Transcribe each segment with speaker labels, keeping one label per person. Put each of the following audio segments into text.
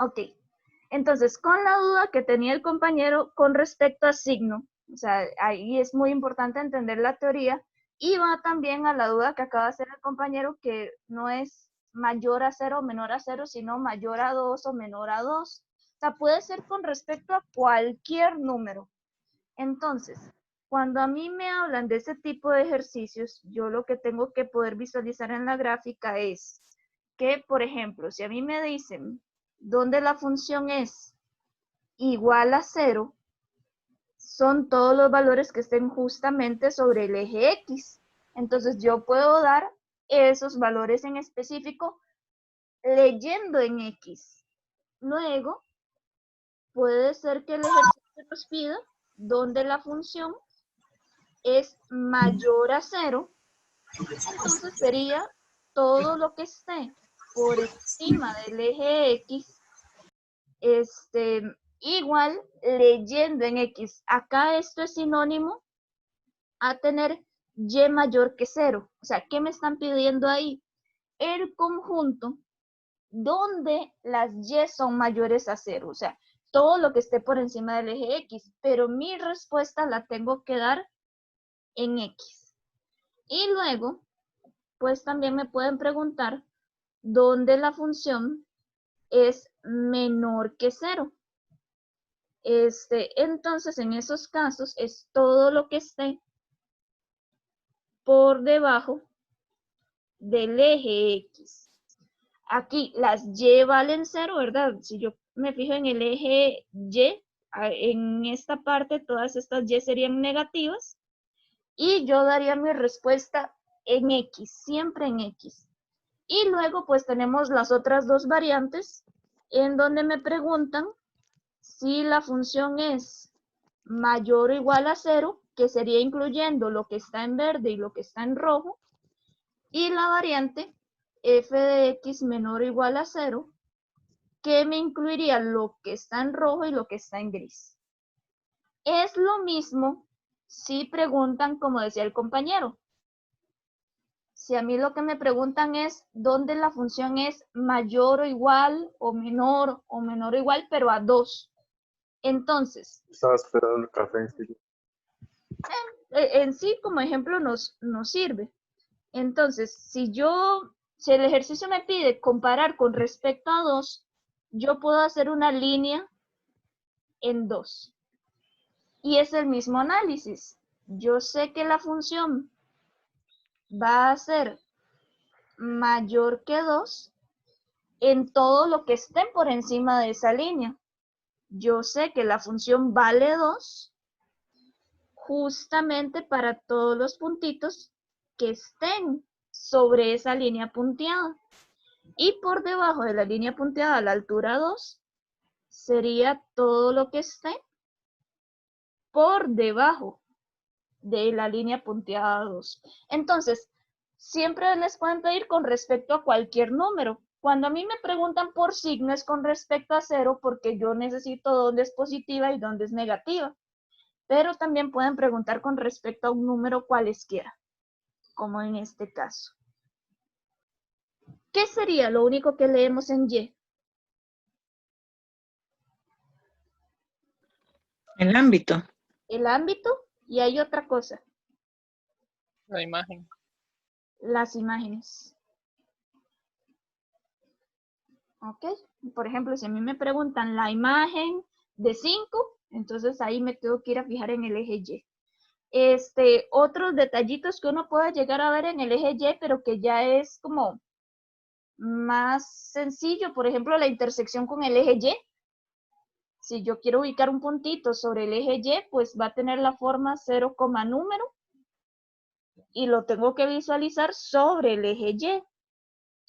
Speaker 1: Ok, entonces con la duda que tenía el compañero con respecto a signo, o sea, ahí es muy importante entender la teoría, y va también a la duda que acaba de hacer el compañero, que no es mayor a 0 o menor a 0, sino mayor a 2 o menor a 2. O sea, puede ser con respecto a cualquier número. Entonces, cuando a mí me hablan de ese tipo de ejercicios, yo lo que tengo que poder visualizar en la gráfica es que, por ejemplo, si a mí me dicen donde la función es igual a 0, son todos los valores que estén justamente sobre el eje X. Entonces yo puedo dar esos valores en específico leyendo en X. Luego, puede ser que el ejercicio nos pida donde la función es mayor a 0, entonces sería todo lo que esté por encima del eje X, igual leyendo en X. Acá esto es sinónimo a tener Y mayor que 0. O sea, ¿qué me están pidiendo ahí? El conjunto donde las Y son mayores a 0. O sea, todo lo que esté por encima del eje X. Pero mi respuesta la tengo que dar en X. Y luego, pues también me pueden preguntar dónde la función es menor que 0. Entonces, en esos casos, es todo lo que esté por debajo del eje X. Aquí las Y valen 0, ¿verdad? Si yo me fijo en el eje Y, en esta parte todas estas Y serían negativas y yo daría mi respuesta en X, siempre en X. Y luego pues tenemos las otras dos variantes en donde me preguntan si la función es mayor o igual a 0, que sería incluyendo lo que está en verde y lo que está en rojo, y la variante f de x menor o igual a 0, que me incluiría lo que está en rojo y lo que está en gris. Es lo mismo si preguntan, como decía el compañero. Si a mí lo que me preguntan es dónde la función es mayor o igual o menor o igual, pero a 2. Entonces,
Speaker 2: Estaba esperando el café en serio.
Speaker 1: en sí como ejemplo nos sirve. Entonces, si el ejercicio me pide comparar con respecto a 2, yo puedo hacer una línea en 2. Y es el mismo análisis. Yo sé que la función va a ser mayor que 2 en todo lo que esté por encima de esa línea. Yo sé que la función vale 2 justamente para todos los puntitos que estén sobre esa línea punteada. Y por debajo de la línea punteada a la altura 2 sería todo lo que esté por debajo de la línea punteada 2. Entonces, siempre les pueden pedir con respecto a cualquier número. Cuando a mí me preguntan por signo es con respecto a 0 porque yo necesito dónde es positiva y dónde es negativa. Pero también pueden preguntar con respecto a un número cualesquiera, como en este caso. ¿Qué sería lo único que leemos en Y?
Speaker 3: El ámbito.
Speaker 1: El ámbito, y hay otra cosa.
Speaker 4: La imagen.
Speaker 1: Las imágenes. ¿Ok? Por ejemplo, si a mí me preguntan la imagen de 5, entonces ahí me tengo que ir a fijar en el eje Y. Otros detallitos que uno puede llegar a ver en el eje Y, pero que ya es como más sencillo, por ejemplo, la intersección con el eje Y. Si yo quiero ubicar un puntito sobre el eje Y, pues va a tener la forma 0, número y lo tengo que visualizar sobre el eje Y.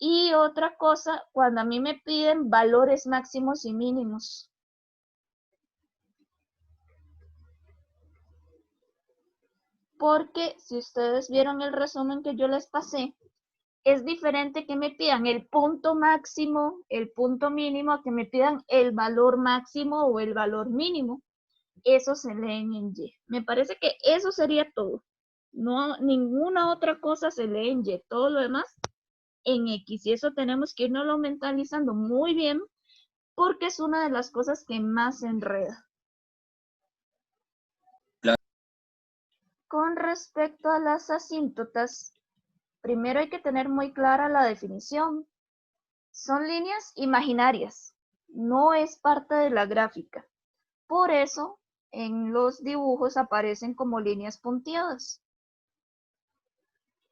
Speaker 1: Y otra cosa, cuando a mí me piden valores máximos y mínimos. Porque si ustedes vieron el resumen que yo les pasé, es diferente que me pidan el punto máximo, el punto mínimo, a que me pidan el valor máximo o el valor mínimo. Eso se leen en Y. Me parece que eso sería todo. No, ninguna otra cosa se lee en Y. Todo lo demás en X. Y eso tenemos que irnos mentalizando muy bien, porque es una de las cosas que más enreda. Con respecto a las asíntotas, primero hay que tener muy clara la definición. Son líneas imaginarias, no es parte de la gráfica. Por eso, en los dibujos aparecen como líneas punteadas.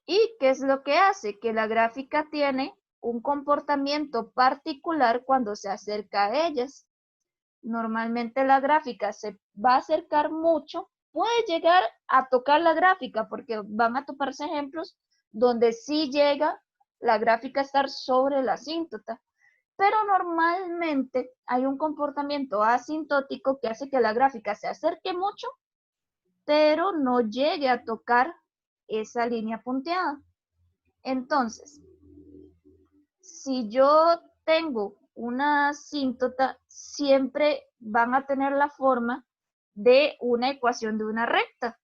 Speaker 1: ¿Y qué es lo que hace? Que la gráfica tiene un comportamiento particular cuando se acerca a ellas. Normalmente la gráfica se va a acercar mucho, puede llegar a tocar la gráfica porque van a toparse ejemplos donde sí llega la gráfica a estar sobre la asíntota, pero normalmente hay un comportamiento asintótico que hace que la gráfica se acerque mucho, pero no llegue a tocar esa línea punteada. Entonces, si yo tengo una asíntota, siempre van a tener la forma de una ecuación de una recta.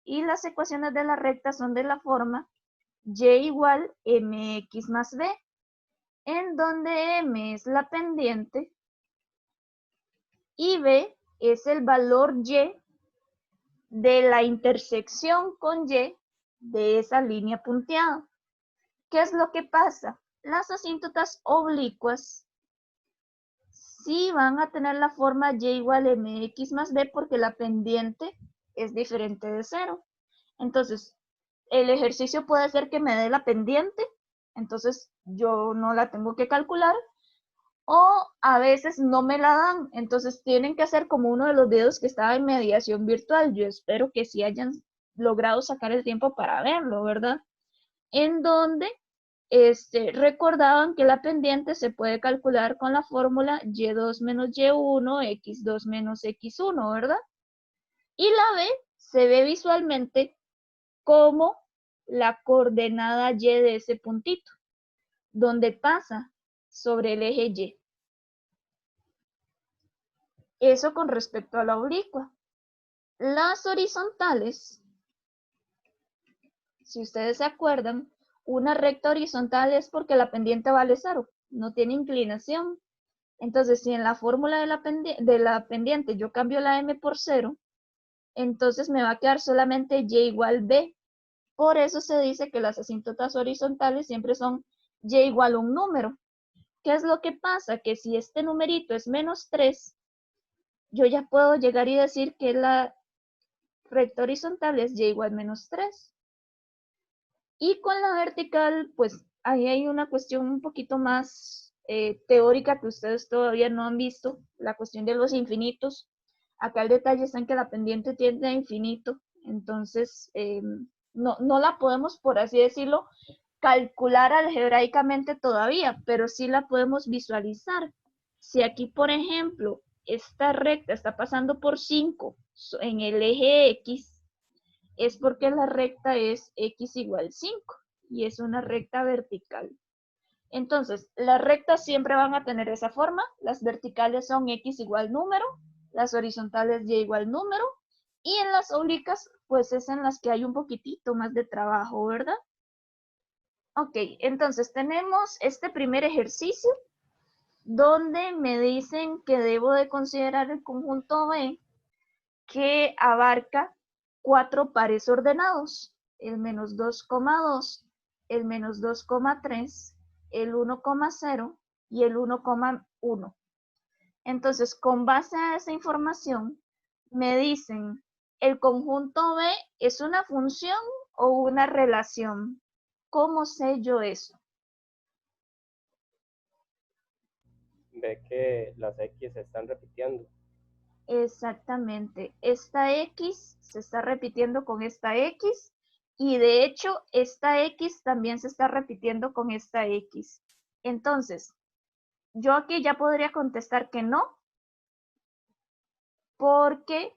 Speaker 1: Y las ecuaciones de la recta son de la forma y igual mx más b, en donde m es la pendiente y b es el valor y de la intersección con y de esa línea punteada. ¿Qué es lo que pasa? Las asíntotas oblicuas sí van a tener la forma y igual mx más b porque la pendiente es diferente de 0. Entonces, el ejercicio puede ser que me dé la pendiente, entonces yo no la tengo que calcular, o a veces no me la dan, entonces tienen que hacer como uno de los videos que estaba en mediación virtual. Yo espero que sí hayan logrado sacar el tiempo para verlo, ¿verdad? En donde recordaban que la pendiente se puede calcular con la fórmula y2 menos y1, x2 menos x1, ¿verdad? Y la b se ve visualmente como la coordenada y de ese puntito, donde pasa sobre el eje y. Eso con respecto a la oblicua. Las horizontales, si ustedes se acuerdan, una recta horizontal es porque la pendiente vale 0, no tiene inclinación. Entonces, si en la fórmula de la pendiente yo cambio la m por 0, entonces me va a quedar solamente y igual b. Por eso se dice que las asíntotas horizontales siempre son y igual a un número. ¿Qué es lo que pasa? Que si este numerito es menos 3, yo ya puedo llegar y decir que la recta horizontal es y igual menos 3. Y con la vertical, pues ahí hay una cuestión un poquito más teórica que ustedes todavía no han visto, la cuestión de los infinitos. Acá el detalle está en que la pendiente tiende a infinito, entonces no la podemos, por así decirlo, calcular algebraicamente todavía, pero sí la podemos visualizar. Si aquí, por ejemplo, esta recta está pasando por 5 en el eje X, es porque la recta es x igual 5 y es una recta vertical. Entonces, las rectas siempre van a tener esa forma, las verticales son x igual número, las horizontales y igual número, y en las oblicuas, pues es en las que hay un poquitito más de trabajo, ¿verdad? Ok, entonces tenemos este primer ejercicio donde me dicen que debo de considerar el conjunto B que abarca 4 pares ordenados, el menos 2,2, el menos 2,3, el 1,0 y el 1,1. Entonces, con base a esa información, me dicen, ¿el conjunto B es una función o una relación? ¿Cómo sé yo eso?
Speaker 3: Ve que las X se están repitiendo.
Speaker 1: Exactamente. Esta X se está repitiendo con esta X y de hecho esta X también se está repitiendo con esta X. Entonces, yo aquí ya podría contestar que no, porque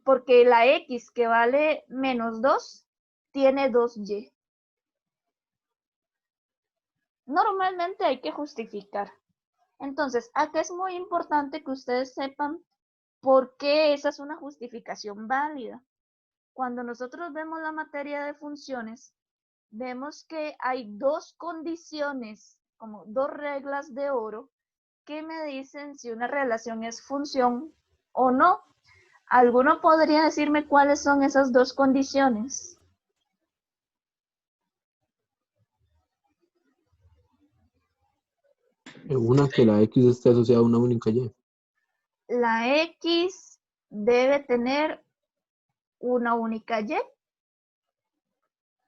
Speaker 1: porque la X que vale menos 2 tiene 2Y. Normalmente hay que justificar. Entonces, acá es muy importante que ustedes sepan por qué esa es una justificación válida. Cuando nosotros vemos la materia de funciones, vemos que hay dos condiciones, como dos reglas de oro, ¿qué me dicen si una relación es función o no? ¿Alguno podría decirme cuáles son esas dos condiciones?
Speaker 2: Una que la X esté asociada a una única Y.
Speaker 1: La X debe tener una única Y,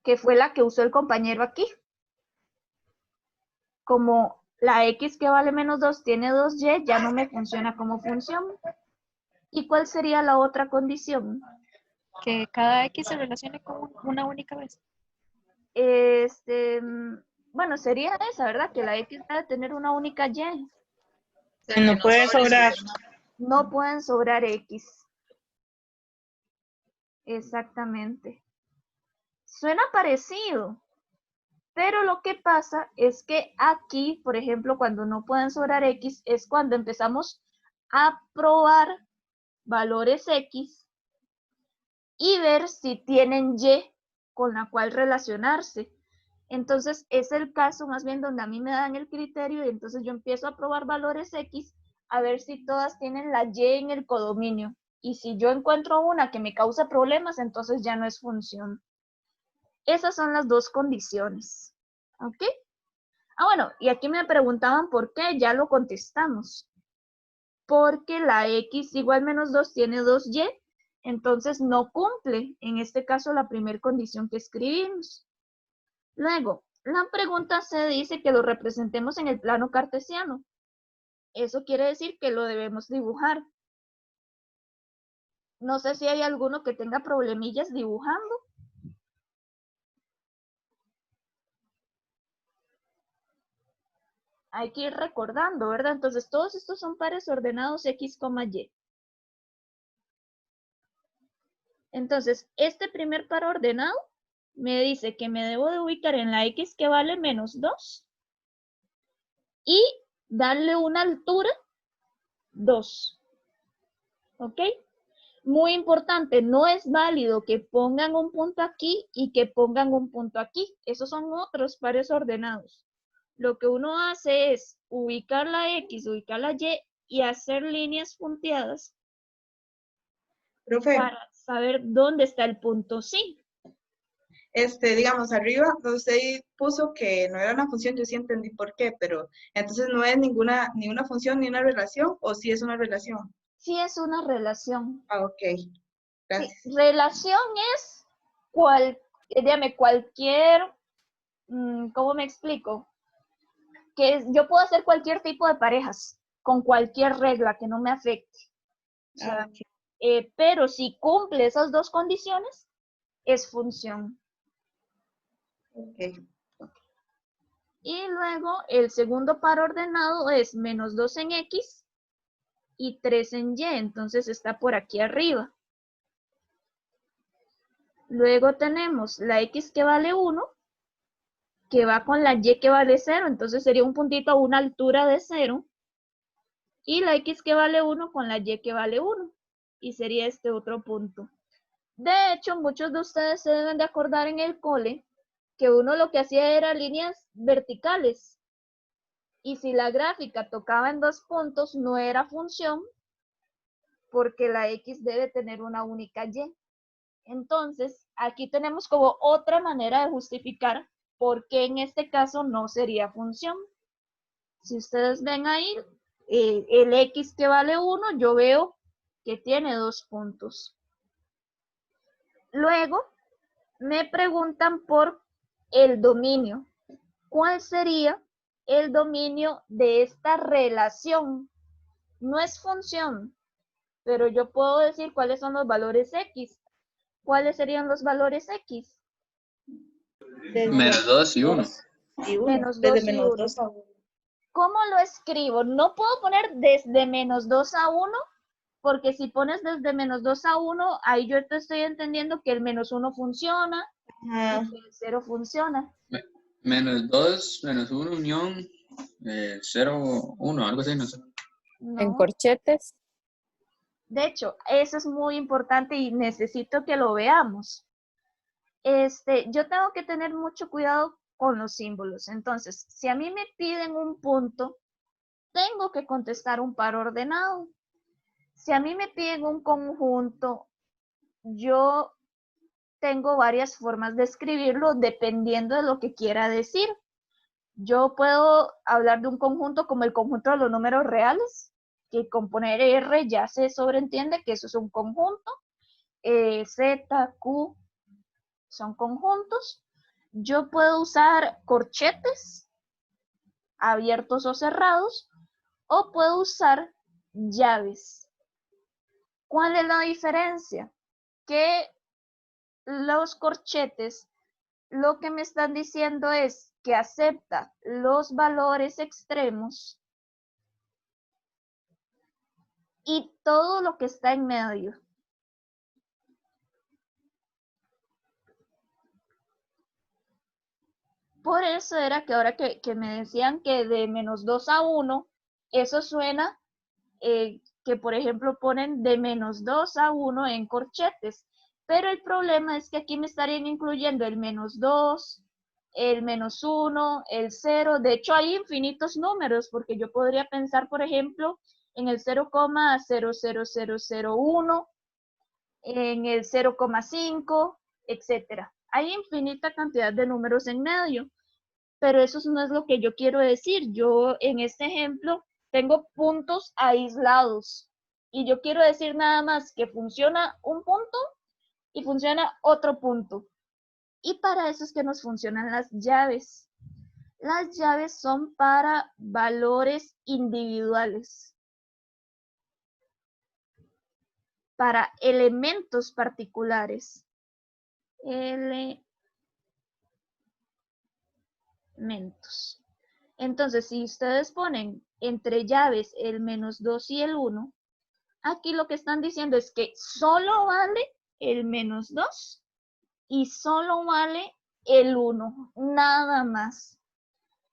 Speaker 1: que fue la que usó el compañero aquí. Como la X que vale menos 2 tiene 2Y, ya no me funciona como función. ¿Y cuál sería la otra condición?
Speaker 5: Que cada X se relacione con una única vez.
Speaker 1: Bueno, sería esa, ¿verdad? Que la X debe tener una única Y.
Speaker 6: No puede sobrar.
Speaker 1: No pueden sobrar X. Exactamente. Suena parecido, pero lo que pasa es que aquí, por ejemplo, cuando no pueden sobrar X, es cuando empezamos a probar valores X y ver si tienen Y con la cual relacionarse. Entonces, es el caso más bien donde a mí me dan el criterio y entonces yo empiezo a probar valores X a ver si todas tienen la Y en el codominio. Y si yo encuentro una que me causa problemas, entonces ya no es función. Esas son las dos condiciones. ¿Ok? Bueno, y aquí me preguntaban por qué, ya lo contestamos. Porque la X igual menos 2 tiene 2Y, entonces no cumple, en este caso, la primera condición que escribimos. Luego, la pregunta C dice que lo representemos en el plano cartesiano. Eso quiere decir que lo debemos dibujar. No sé si hay alguno que tenga problemillas dibujando. Hay que ir recordando, ¿verdad? Entonces, todos estos son pares ordenados X, Y. Entonces, este primer par ordenado me dice que me debo de ubicar en la X que vale menos 2 y darle una altura 2. ¿Ok? Muy importante, no es válido que pongan un punto aquí y que pongan un punto aquí. Esos son otros pares ordenados. Lo que uno hace es ubicar la X, ubicar la Y hacer líneas punteadas
Speaker 6: Profe,
Speaker 1: para saber dónde está el punto sí.
Speaker 6: digamos, arriba usted puso que no era una función, yo sí entendí por qué, pero entonces no es ni una función ni una relación, o sí es una relación.
Speaker 1: Sí es una relación.
Speaker 6: Ok, gracias.
Speaker 1: Sí, relación es cualquier, ¿cómo me explico? Que yo puedo hacer cualquier tipo de parejas con cualquier regla que no me afecte. O sea,
Speaker 6: Ok.
Speaker 1: pero si cumple esas dos condiciones, es función.
Speaker 6: Ok.
Speaker 1: Y luego el segundo par ordenado es menos 2 en X y 3 en Y, entonces está por aquí arriba. Luego tenemos la X que vale 1, que va con la Y que vale 0, entonces sería un puntito a una altura de 0. Y la X que vale 1 con la Y que vale 1. Y sería este otro punto. De hecho, muchos de ustedes se deben de acordar en el cole que uno lo que hacía era líneas verticales. Y si la gráfica tocaba en 2 puntos, no era función, porque la X debe tener una única Y. Entonces, aquí tenemos como otra manera de justificar por qué en este caso no sería función. Si ustedes ven ahí, el X que vale 1, yo veo que tiene 2 puntos. Luego, me preguntan por el dominio. ¿Cuál sería el dominio de esta relación? No es función, pero yo puedo decir cuáles son los valores X. ¿Cuáles serían los valores X?
Speaker 7: Menos 2 y 1.
Speaker 1: Menos
Speaker 6: Desde
Speaker 1: 2 y
Speaker 6: menos
Speaker 1: 1.
Speaker 6: 2 a 1.
Speaker 1: ¿Cómo lo escribo? No puedo poner desde menos 2 a 1, porque si pones desde menos 2 a 1, ahí yo te estoy entendiendo que el menos 1 funciona y que el 0 funciona.
Speaker 7: Menos 2, menos 1, unión, 0, 1, algo así, no sé.
Speaker 5: En
Speaker 1: No.
Speaker 5: corchetes.
Speaker 1: De hecho, eso es muy importante y necesito que lo veamos. Yo tengo que tener mucho cuidado con los símbolos. Entonces, si a mí me piden un punto, tengo que contestar un par ordenado. Si a mí me piden un conjunto, yo tengo varias formas de escribirlo dependiendo de lo que quiera decir. Yo puedo hablar de un conjunto como el conjunto de los números reales, que con poner R ya se sobreentiende que eso es un conjunto. Z, Q son conjuntos. Yo puedo usar corchetes, abiertos o cerrados, o puedo usar llaves. ¿Cuál es la diferencia? Que los corchetes lo que me están diciendo es que acepta los valores extremos y todo lo que está en medio. Por eso era que ahora que me decían que de -2 a 1, eso suena que por ejemplo ponen de -2 a 1 en corchetes. Pero el problema es que aquí me estarían incluyendo el -2, el -1, el 0. De hecho, hay infinitos números, porque yo podría pensar, por ejemplo, en el 0,00001, en el 0,5, etc. Hay infinita cantidad de números en medio, pero eso no es lo que yo quiero decir. Yo en este ejemplo tengo puntos aislados y yo quiero decir nada más que funciona un punto y funciona otro punto. Y para eso es que nos funcionan las llaves. Las llaves son para valores individuales, para elementos particulares. Elementos. Entonces, si ustedes ponen entre llaves el -2 y el 1, aquí lo que están diciendo es que solo vale el -2 y solo vale el 1, nada más.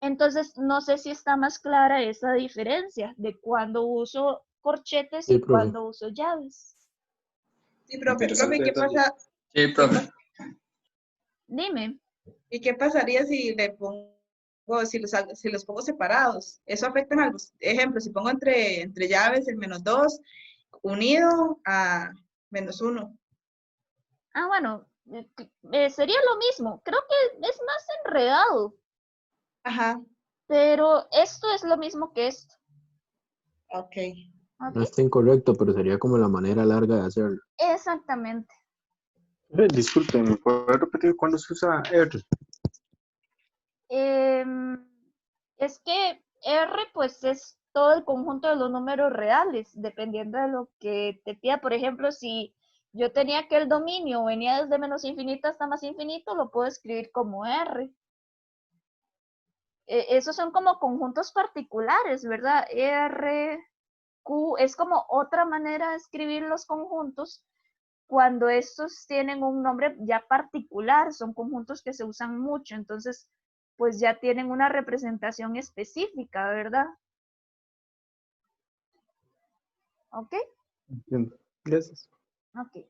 Speaker 1: Entonces, no sé si está más clara esa diferencia de cuando uso corchetes
Speaker 2: Sí,
Speaker 1: y
Speaker 2: profe.
Speaker 1: cuando uso llaves.
Speaker 6: Sí, profe,
Speaker 7: Interesante
Speaker 6: ¿qué
Speaker 7: detalle.
Speaker 6: pasa?
Speaker 7: Sí, profe.
Speaker 1: Dime.
Speaker 6: ¿Y qué pasaría si le pongo, si los pongo separados? ¿Eso afecta a los ejemplos? Si pongo entre llaves el -2 unido a -1.
Speaker 1: Ah, bueno, sería lo mismo. Creo que es más enredado,
Speaker 6: Ajá,
Speaker 1: pero esto es lo mismo que esto.
Speaker 6: ok.
Speaker 1: ¿Ok?
Speaker 2: No está incorrecto, pero sería como la manera larga de hacerlo.
Speaker 1: Exactamente.
Speaker 8: Disculpe, ¿me puede repetir cuándo se usa R?
Speaker 1: Es que R pues es todo el conjunto de los números reales, dependiendo de lo que te pida. Por ejemplo, si yo tenía que el dominio venía desde menos infinito hasta más infinito, lo puedo escribir como R. Esos son como conjuntos particulares, ¿verdad? R, Q, es como otra manera de escribir los conjuntos cuando estos tienen un nombre ya particular, son conjuntos que se usan mucho, entonces pues ya tienen una representación específica, ¿verdad? ¿Ok?
Speaker 8: Entiendo. Gracias.
Speaker 1: Ok.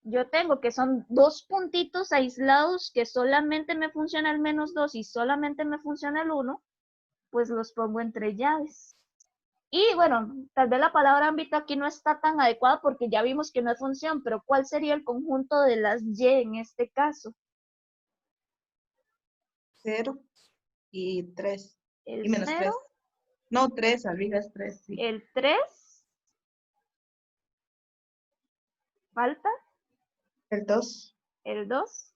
Speaker 1: Yo tengo que son dos puntitos aislados que solamente me funciona el -2 y solamente me funciona el 1, pues los pongo entre llaves. Y bueno, tal vez la palabra ámbito aquí no está tan adecuada porque ya vimos que no es función, pero ¿cuál sería el conjunto de las Y en este caso?
Speaker 6: 0 y 3.
Speaker 1: El
Speaker 6: Y -3.
Speaker 1: 0,
Speaker 6: No, 3, arriba es 3, sí.
Speaker 1: el 3, falta,
Speaker 6: El 2,
Speaker 1: el 2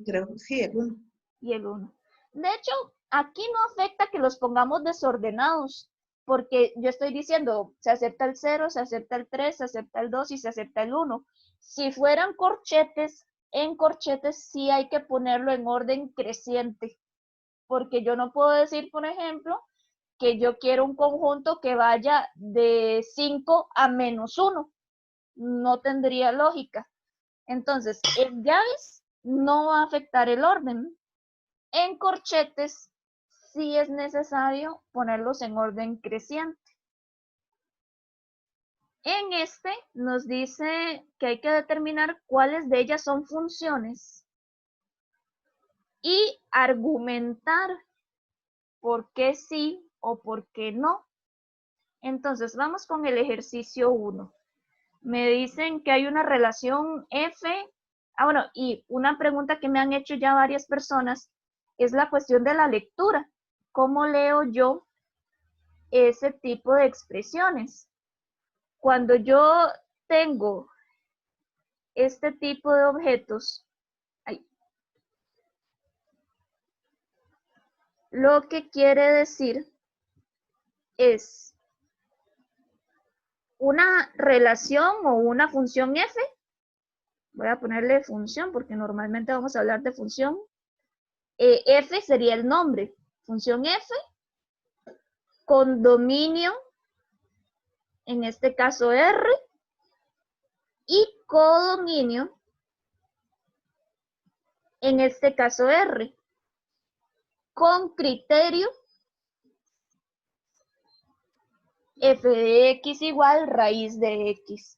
Speaker 6: creo, sí, el 1.
Speaker 1: y el 1. De hecho, aquí no afecta que los pongamos desordenados, porque yo estoy diciendo, se acepta el 0, se acepta el 3, se acepta el 2 y se acepta el 1. Si fueran corchetes, en corchetes sí hay que ponerlo en orden creciente, porque yo no puedo decir, por ejemplo, que yo quiero un conjunto que vaya de 5 a -1. No tendría lógica. Entonces, en llaves no va a afectar el orden. En corchetes sí es necesario ponerlos en orden creciente. En este nos dice que hay que determinar cuáles de ellas son funciones y argumentar por qué sí o por qué no. Entonces, vamos con el ejercicio 1. Me dicen que hay una relación F. Bueno, y una pregunta que me han hecho ya varias personas es la cuestión de la lectura. ¿Cómo leo yo ese tipo de expresiones? Cuando yo tengo este tipo de objetos, lo que quiere decir es una relación o una función f. Voy a ponerle función porque normalmente vamos a hablar de función. F sería el nombre. Función f con dominio, en este caso R, y codominio, en este caso R, con criterio f de x igual raíz de x.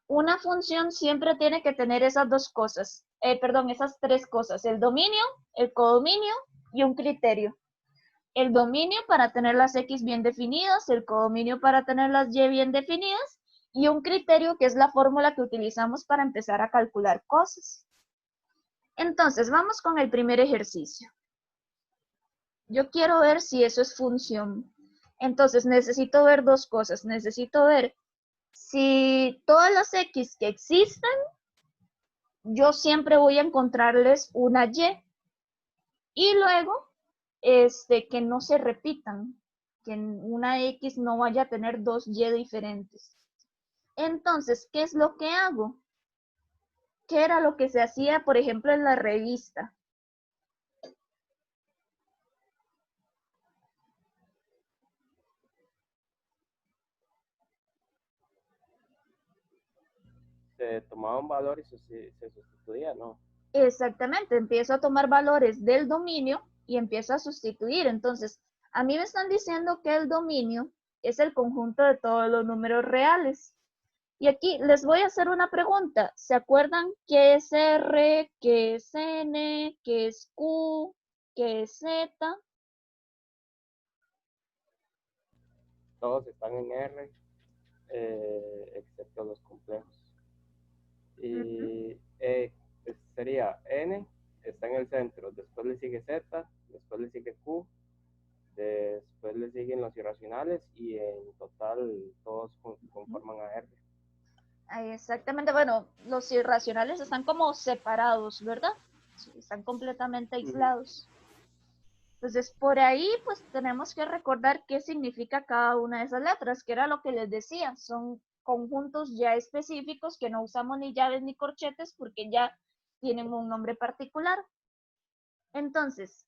Speaker 1: Una función siempre tiene que tener esas dos cosas, esas tres cosas: el dominio, el codominio y un criterio. El dominio para tener las x bien definidas, el codominio para tener las y bien definidas, y un criterio que es la fórmula que utilizamos para empezar a calcular cosas. Entonces, vamos con el primer ejercicio. Yo quiero ver si eso es función. Entonces, necesito ver dos cosas. Necesito ver si todas las x que existen, yo siempre voy a encontrarles una y. Y luego, que no se repitan, que una x no vaya a tener dos y diferentes. Entonces, ¿qué es lo que hago? ¿Qué era lo que se hacía, por ejemplo, en la revista?
Speaker 3: Se tomaba un valor y se sustituía, ¿no?
Speaker 1: Exactamente, empiezo a tomar valores del dominio y empiezo a sustituir. Entonces, a mí me están diciendo que el dominio es el conjunto de todos los números reales. Y aquí les voy a hacer una pregunta. ¿Se acuerdan qué es R, qué es N, qué es Q, qué es Z?
Speaker 3: Todos están en R, excepto los complejos. Y sería N, está en el centro, después le sigue Z, después le sigue Q, después le siguen los irracionales y en total todos conforman a R.
Speaker 1: Exactamente, bueno, los irracionales están como separados, ¿verdad? Están completamente aislados. Entonces, por ahí, pues tenemos que recordar qué significa cada una de esas letras, que era lo que les decía, son conjuntos ya específicos que no usamos ni llaves ni corchetes porque ya tienen un nombre particular. Entonces,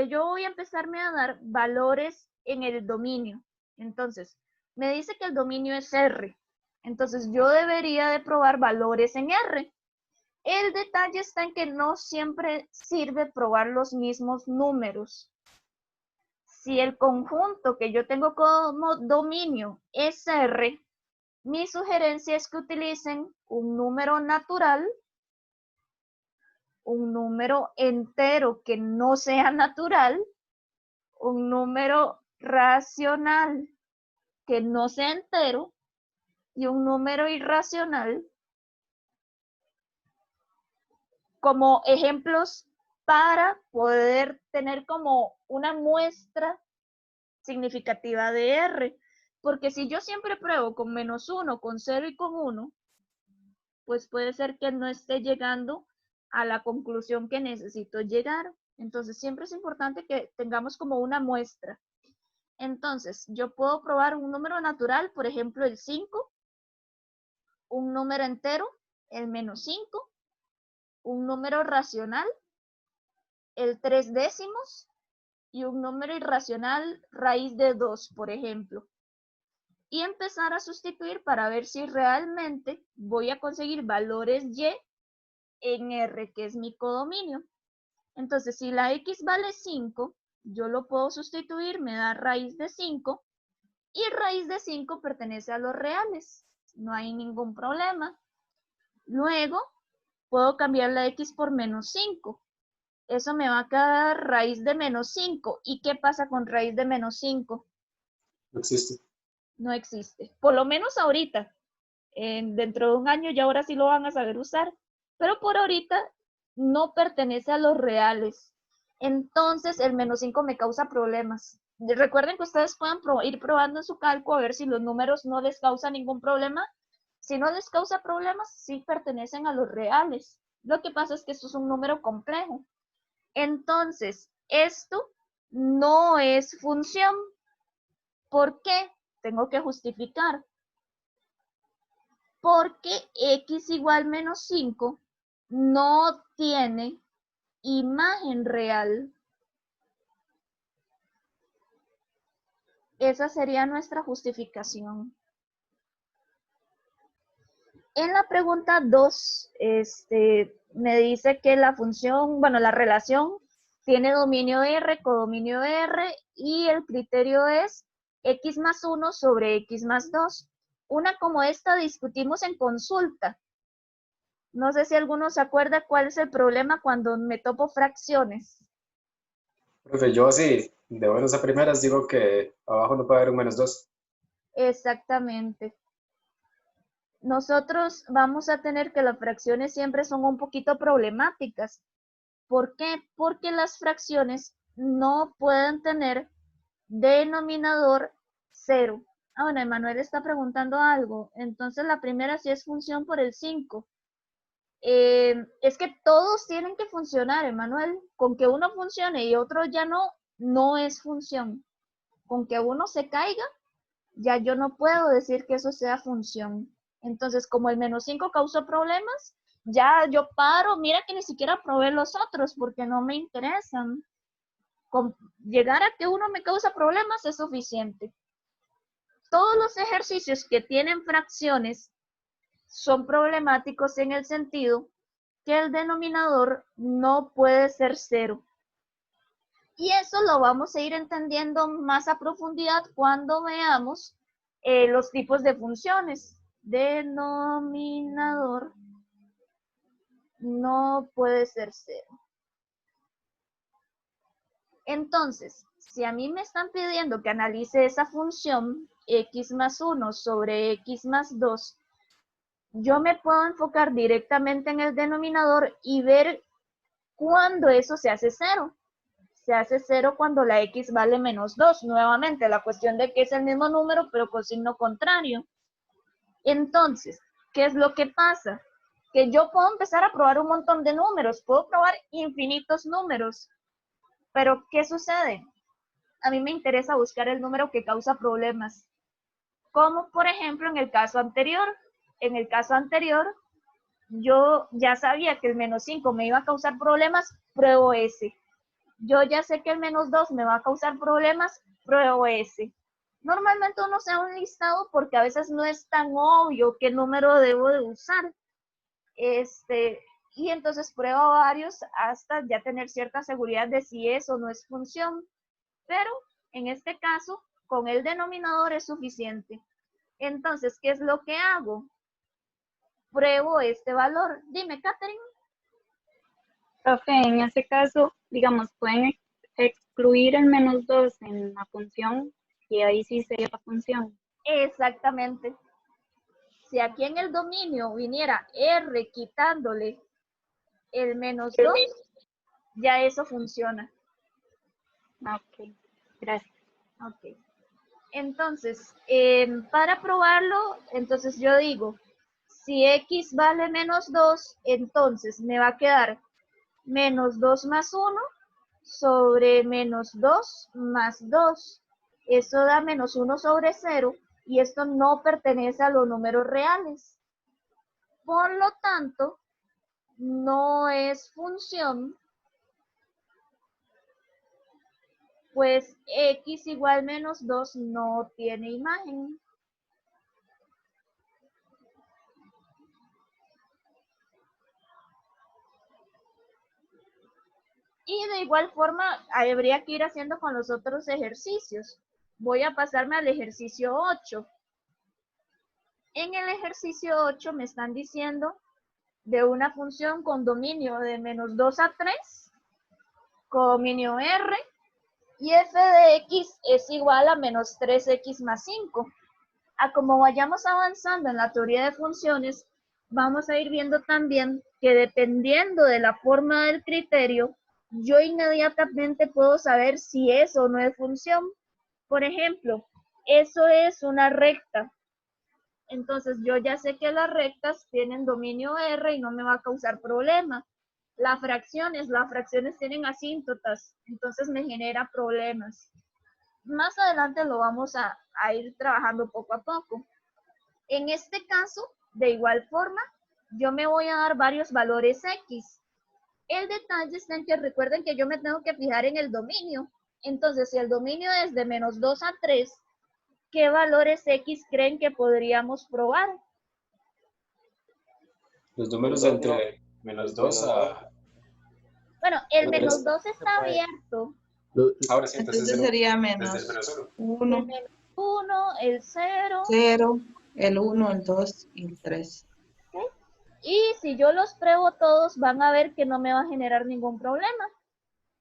Speaker 1: yo voy a empezarme a dar valores en el dominio. Entonces, me dice que el dominio es R. Entonces, yo debería de probar valores en R. El detalle está en que no siempre sirve probar los mismos números. Si el conjunto que yo tengo como dominio es R, mi sugerencia es que utilicen un número natural, un número entero que no sea natural, un número racional que no sea entero y un número irracional como ejemplos para poder tener como una muestra significativa de R. Porque si yo siempre pruebo con -1, con 0 y con 1, pues puede ser que no esté llegando a la conclusión que necesito llegar. Entonces siempre es importante que tengamos como una muestra. Entonces yo puedo probar un número natural, por ejemplo el 5, un número entero, el -5, un número racional, el 3 décimos, y un número irracional raíz de 2, por ejemplo. Y empezar a sustituir para ver si realmente voy a conseguir valores y en R, que es mi codominio. Entonces, si la x vale 5, yo lo puedo sustituir, me da raíz de 5, y raíz de 5 pertenece a los reales. No hay ningún problema. Luego, puedo cambiar la x por -5. Eso me va a quedar raíz de -5. ¿Y qué pasa con raíz de -5?
Speaker 8: No existe.
Speaker 1: No existe. Por lo menos ahorita. Dentro de un año ya ahora sí lo van a saber usar. Pero por ahorita no pertenece a los reales. Entonces el -5 me causa problemas. Recuerden que ustedes pueden ir probando en su cálculo a ver si los números no les causan ningún problema. Si no les causa problemas, sí pertenecen a los reales. Lo que pasa es que esto es un número complejo. Entonces, esto no es función. ¿Por qué? Tengo que justificar. Porque x igual -5 no tiene imagen real. Esa sería nuestra justificación. En la pregunta 2, me dice que la función, bueno, la relación tiene dominio R, codominio R, y el criterio es x más 1 sobre x más 2. Una como esta discutimos en consulta. No sé si alguno se acuerda cuál es el problema cuando me topo fracciones.
Speaker 9: Profe, yo sí, de buenas a primeras digo que abajo no puede haber un -2.
Speaker 1: Exactamente. Nosotros vamos a tener que las fracciones siempre son un poquito problemáticas. ¿Por qué? Porque las fracciones no pueden tener denominador 0. Ah, bueno, Emanuel está preguntando algo. Entonces la primera sí es función por el 5. Es que todos tienen que funcionar, Emanuel. Con que uno funcione y otro ya no, no es función. Con que uno se caiga, ya yo no puedo decir que eso sea función. Entonces, como el -5 causó problemas, ya yo paro, mira que ni siquiera probé los otros porque no me interesan. Con llegar a que uno me causa problemas es suficiente. Todos los ejercicios que tienen fracciones son problemáticos en el sentido que el denominador no puede ser 0. Y eso lo vamos a ir entendiendo más a profundidad cuando veamos los tipos de funciones. Denominador no puede ser 0. Entonces, si a mí me están pidiendo que analice esa función x más 1 sobre x más 2, yo me puedo enfocar directamente en el denominador y ver cuándo eso se hace 0. Se hace 0 cuando la x vale -2. Nuevamente, la cuestión de que es el mismo número, pero con signo contrario. Entonces, ¿qué es lo que pasa? Que yo puedo empezar a probar un montón de números, puedo probar infinitos números, pero ¿qué sucede? A mí me interesa buscar el número que causa problemas, como por ejemplo en el caso anterior. En el caso anterior, yo ya sabía que el -5 me iba a causar problemas, pruebo ese. Yo ya sé que el -2 me va a causar problemas, pruebo ese. Normalmente uno se da un listado porque a veces no es tan obvio qué número debo de usar. Y entonces pruebo varios hasta ya tener cierta seguridad de si eso no es función. Pero en este caso, con el denominador es suficiente. Entonces, ¿qué es lo que hago? Pruebo este valor. Dime, Catherine.
Speaker 5: Profe, en ese caso, digamos, pueden excluir el -2 en la función y ahí sí sería la función.
Speaker 1: Exactamente. Si aquí en el dominio viniera R quitándole el -2, ya eso funciona.
Speaker 5: Ok, gracias.
Speaker 1: Ok. Entonces, para probarlo, entonces yo digo, si x vale -2, entonces me va a quedar -2 más 1 sobre -2 más 2. Eso da -1 sobre 0 y esto no pertenece a los números reales. Por lo tanto, no es función, pues x igual -2 no tiene imagen. Y de igual forma, habría que ir haciendo con los otros ejercicios. Voy a pasarme al ejercicio 8. En el ejercicio 8 me están diciendo de una función con dominio de -2 a 3, codominio R, y f de x es igual a menos 3x más 5. A como vayamos avanzando en la teoría de funciones, vamos a ir viendo también que dependiendo de la forma del criterio, yo inmediatamente puedo saber si es o no es función. Por ejemplo, eso es una recta. Entonces yo ya sé que las rectas tienen dominio R y no me va a causar problema. Las fracciones tienen asíntotas, entonces me genera problemas. Más adelante lo vamos a ir trabajando poco a poco. En este caso, de igual forma, yo me voy a dar varios valores X. El detalle está en que recuerden que yo me tengo que fijar en el dominio. Entonces, si el dominio es de menos 2 a 3, ¿qué valores X creen que podríamos probar?
Speaker 9: Los números entre menos 2 a...
Speaker 1: Bueno, el
Speaker 9: Tres.
Speaker 1: menos 2 está abierto.
Speaker 9: Ahora sí, entonces
Speaker 6: Entonces sería
Speaker 9: desde el
Speaker 6: menos
Speaker 9: menos 1.
Speaker 6: 1,
Speaker 1: El menos 1, el 0.
Speaker 6: 0, el 1, el 2 y el 3.
Speaker 1: Y si yo los pruebo todos, van a ver que no me va a generar ningún problema.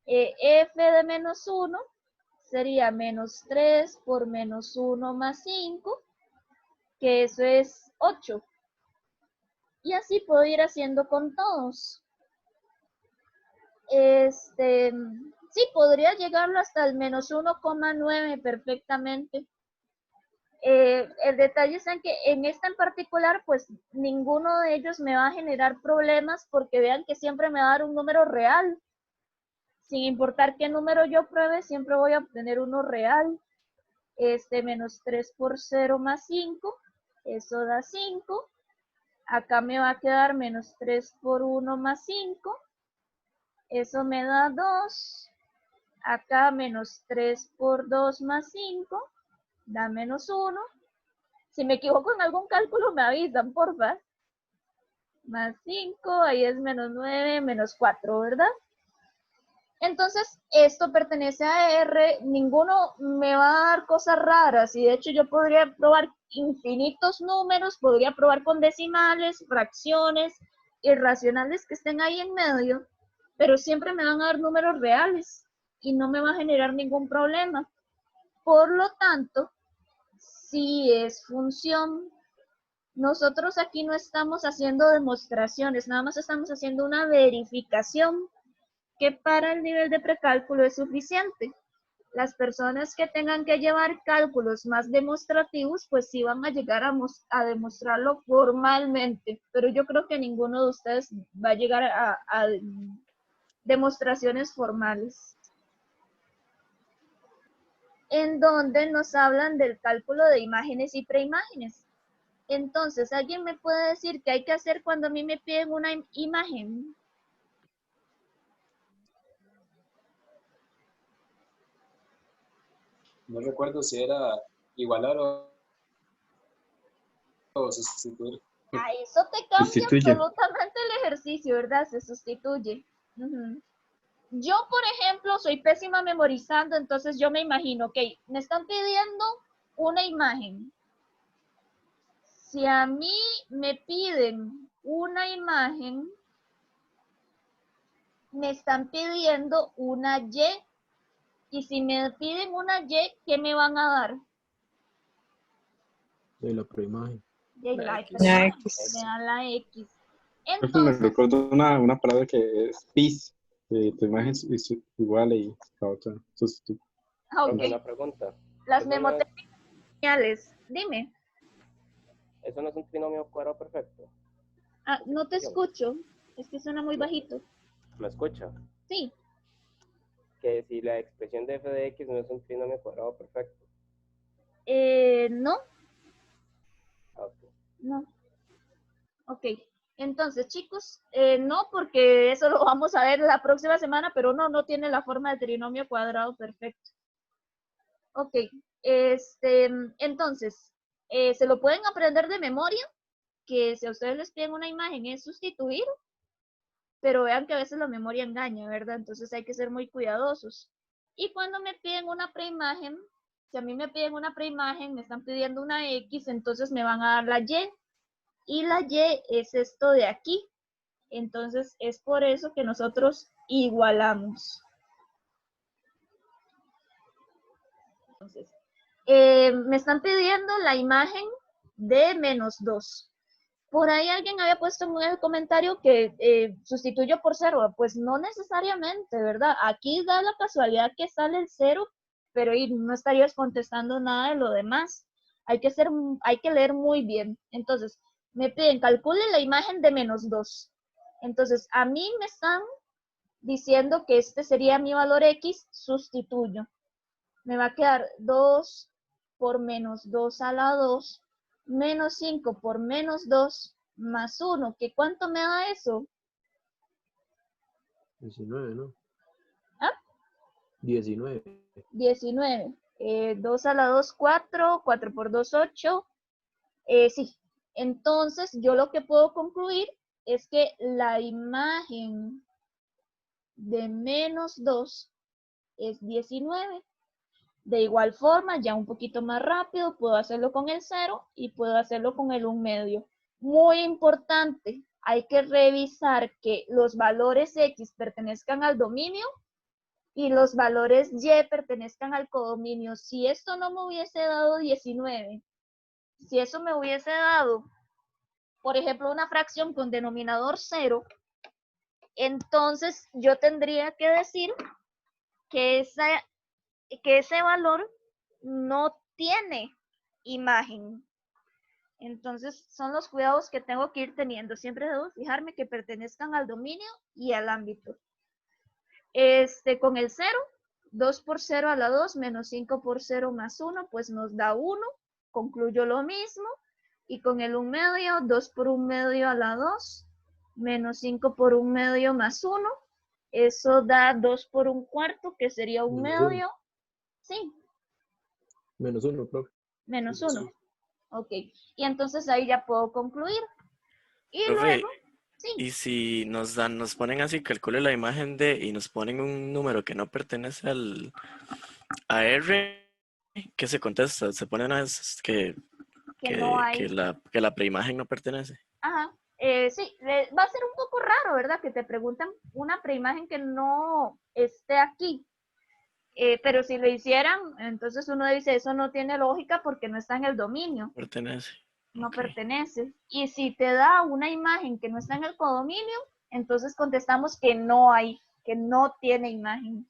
Speaker 1: F de menos 1 sería menos 3 por menos 1 más 5, que eso es 8. Y así puedo ir haciendo con todos. Sí, podría llegarlo hasta el menos 1,9 perfectamente. El detalle es en que en esta en particular, pues ninguno de ellos me va a generar problemas porque vean que siempre me va a dar un número real. Sin importar qué número yo pruebe, siempre voy a obtener uno real. Menos 3 por 0 más 5, eso da 5. Acá me va a quedar menos 3 por 1 más 5, eso me da 2. Acá menos 3 por 2 más 5, da menos 1. Si me equivoco en algún cálculo, me avisan, porfa. Más 5, ahí es menos 9, menos 4, ¿verdad? Entonces, esto pertenece a R, ninguno me va a dar cosas raras, y de hecho yo podría probar infinitos números, podría probar con decimales, fracciones, irracionales que estén ahí en medio, pero siempre me van a dar números reales y no me va a generar ningún problema. Por lo tanto, si es función, nosotros aquí no estamos haciendo demostraciones, nada más estamos haciendo una verificación que para el nivel de precálculo es suficiente. Las personas que tengan que llevar cálculos más demostrativos, pues sí van a llegar a demostrarlo formalmente, pero yo creo que ninguno de ustedes va a llegar a demostraciones formales. En donde nos hablan del cálculo de imágenes y preimágenes. Entonces, ¿alguien me puede decir qué hay que hacer cuando a mí me piden una imagen?
Speaker 9: No recuerdo si era igualar o sustituir.
Speaker 1: A eso te cambia
Speaker 8: Sustituye.
Speaker 1: absolutamente el ejercicio, ¿verdad? Se sustituye. Yo, por ejemplo, soy pésima memorizando, entonces yo me imagino, ok, me están pidiendo una imagen. Si a mí me piden una imagen, me están pidiendo una Y. Y si me piden una Y, ¿qué me van a dar?
Speaker 2: De la preimagen.
Speaker 1: De la
Speaker 4: X.
Speaker 1: preimagen,
Speaker 6: X.
Speaker 1: me dan la X.
Speaker 8: Me
Speaker 1: Entonces,
Speaker 8: recuerdo una palabra que es PIS, que tu imagen es igual y la otra sustituye.
Speaker 1: ok,
Speaker 3: Una pregunta.
Speaker 1: las
Speaker 3: Eso no es-
Speaker 1: memotécnicas lineales, dime.
Speaker 3: Eso no es un trinomio cuadrado perfecto.
Speaker 1: Ah, no te escucho, es que suena muy bajito.
Speaker 3: ¿Me escucha?
Speaker 1: Sí,
Speaker 3: Que si la expresión de f de x no es un trinomio cuadrado perfecto.
Speaker 1: no,
Speaker 3: Ah, ok.
Speaker 1: no. Ok, entonces chicos, no, porque eso lo vamos a ver la próxima semana, pero no tiene la forma de trinomio cuadrado perfecto. Ok, entonces, se lo pueden aprender de memoria, que si a ustedes les piden una imagen es sustituir, pero vean que a veces la memoria engaña, ¿verdad? Entonces hay que ser muy cuidadosos. Y cuando me piden una preimagen, si a mí me piden una preimagen, me están pidiendo una X, entonces me van a dar la Y. Y la Y es esto de aquí. Entonces es por eso que nosotros igualamos. Entonces, me están pidiendo la imagen de -2. Por ahí alguien había puesto en el comentario que sustituyo por 0. Pues no necesariamente, ¿verdad? Aquí da la casualidad que sale el 0, pero no estarías contestando nada de lo demás. Hay que leer muy bien. Entonces, me piden, calcule la imagen de -2. Entonces, a mí me están diciendo que este sería mi valor X, sustituyo. Me va a quedar 2 por -2 a la 2, menos 5 por -2, más 1. ¿Qué cuánto me da eso?
Speaker 2: 19, ¿no?
Speaker 1: ¿Ah?
Speaker 2: 19.
Speaker 1: 19. 2 a la 2, 4. 4 por 2, 8. Sí. Entonces, yo lo que puedo concluir es que la imagen de -2 es 19. De igual forma, ya un poquito más rápido, puedo hacerlo con el 0 y puedo hacerlo con el 1/2. Muy importante, hay que revisar que los valores X pertenezcan al dominio y los valores Y pertenezcan al codominio. Si esto no me hubiese dado 19, si eso me hubiese dado, por ejemplo, una fracción con denominador 0, entonces yo tendría que decir que ese valor no tiene imagen. Entonces, son los cuidados que tengo que ir teniendo. Siempre debo fijarme que pertenezcan al dominio y al ámbito. Con el 0, 2 por 0 a la 2 menos 5 por 0 más 1, pues nos da 1. Concluyo lo mismo. Y con el 1/2, 2 por 1/2 a la 2 menos 5 por 1/2 más 1. Eso da 2 por 1/4, que sería 1/2. Sí.
Speaker 2: -1, profe.
Speaker 1: -1. Ok. Y entonces ahí ya puedo concluir. Y
Speaker 10: Profe,
Speaker 1: luego, sí.
Speaker 10: y si nos ponen así, calcule la imagen de, y nos ponen un número que no pertenece a R, ¿qué se contesta? Se ponen
Speaker 1: Que no hay.
Speaker 10: que la preimagen no pertenece.
Speaker 1: Ajá. Sí, va a ser un poco raro, ¿verdad? Que te pregunten una preimagen que no esté aquí. Pero si lo hicieran, entonces uno dice, eso no tiene lógica porque no está en el dominio.
Speaker 10: Pertenece.
Speaker 1: No
Speaker 10: Ok.
Speaker 1: pertenece. Y si te da una imagen que no está en el codominio, entonces contestamos que no hay, que no tiene imagen.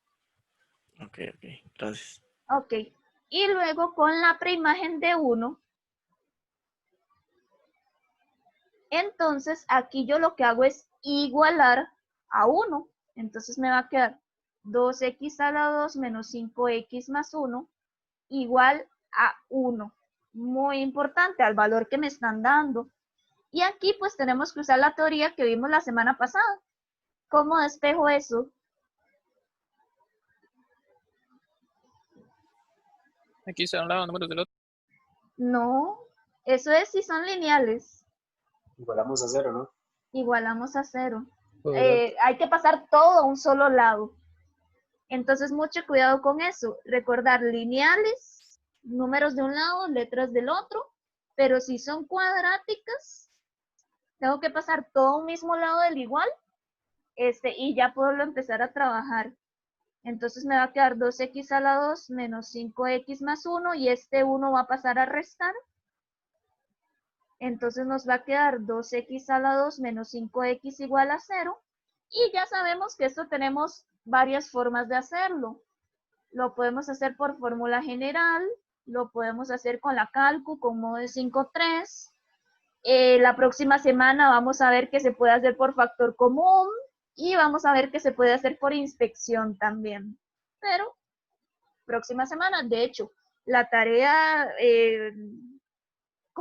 Speaker 10: Ok, gracias.
Speaker 1: Ok. Y luego con la preimagen de 1, entonces aquí yo lo que hago es igualar a 1. Entonces me va a quedar 2x a la 2 menos 5x más 1 igual a 1. Muy importante, al valor que me están dando. Y aquí pues tenemos que usar la teoría que vimos la semana pasada. ¿Cómo despejo eso?
Speaker 4: Aquí se han dado números del otro.
Speaker 1: No, eso es si son lineales.
Speaker 9: Igualamos a 0, ¿no?
Speaker 1: Igualamos a 0.
Speaker 2: Correcto.
Speaker 1: Hay que pasar todo a un solo lado. Entonces, mucho cuidado con eso. Recordar lineales, números de un lado, letras del otro. Pero si son cuadráticas, tengo que pasar todo a un mismo lado del igual. Y ya puedo empezar a trabajar. Entonces me va a quedar 2x a la 2 menos 5x más 1 y este 1 va a pasar a restar. Entonces nos va a quedar 2x a la 2 menos 5x igual a 0. Y ya sabemos que esto tenemos varias formas de hacerlo. Lo podemos hacer por fórmula general, lo podemos hacer con la calcu, con modo de 5-3. La próxima semana vamos a ver que se puede hacer por factor común y vamos a ver que se puede hacer por inspección también. Pero, próxima semana, de hecho, la tarea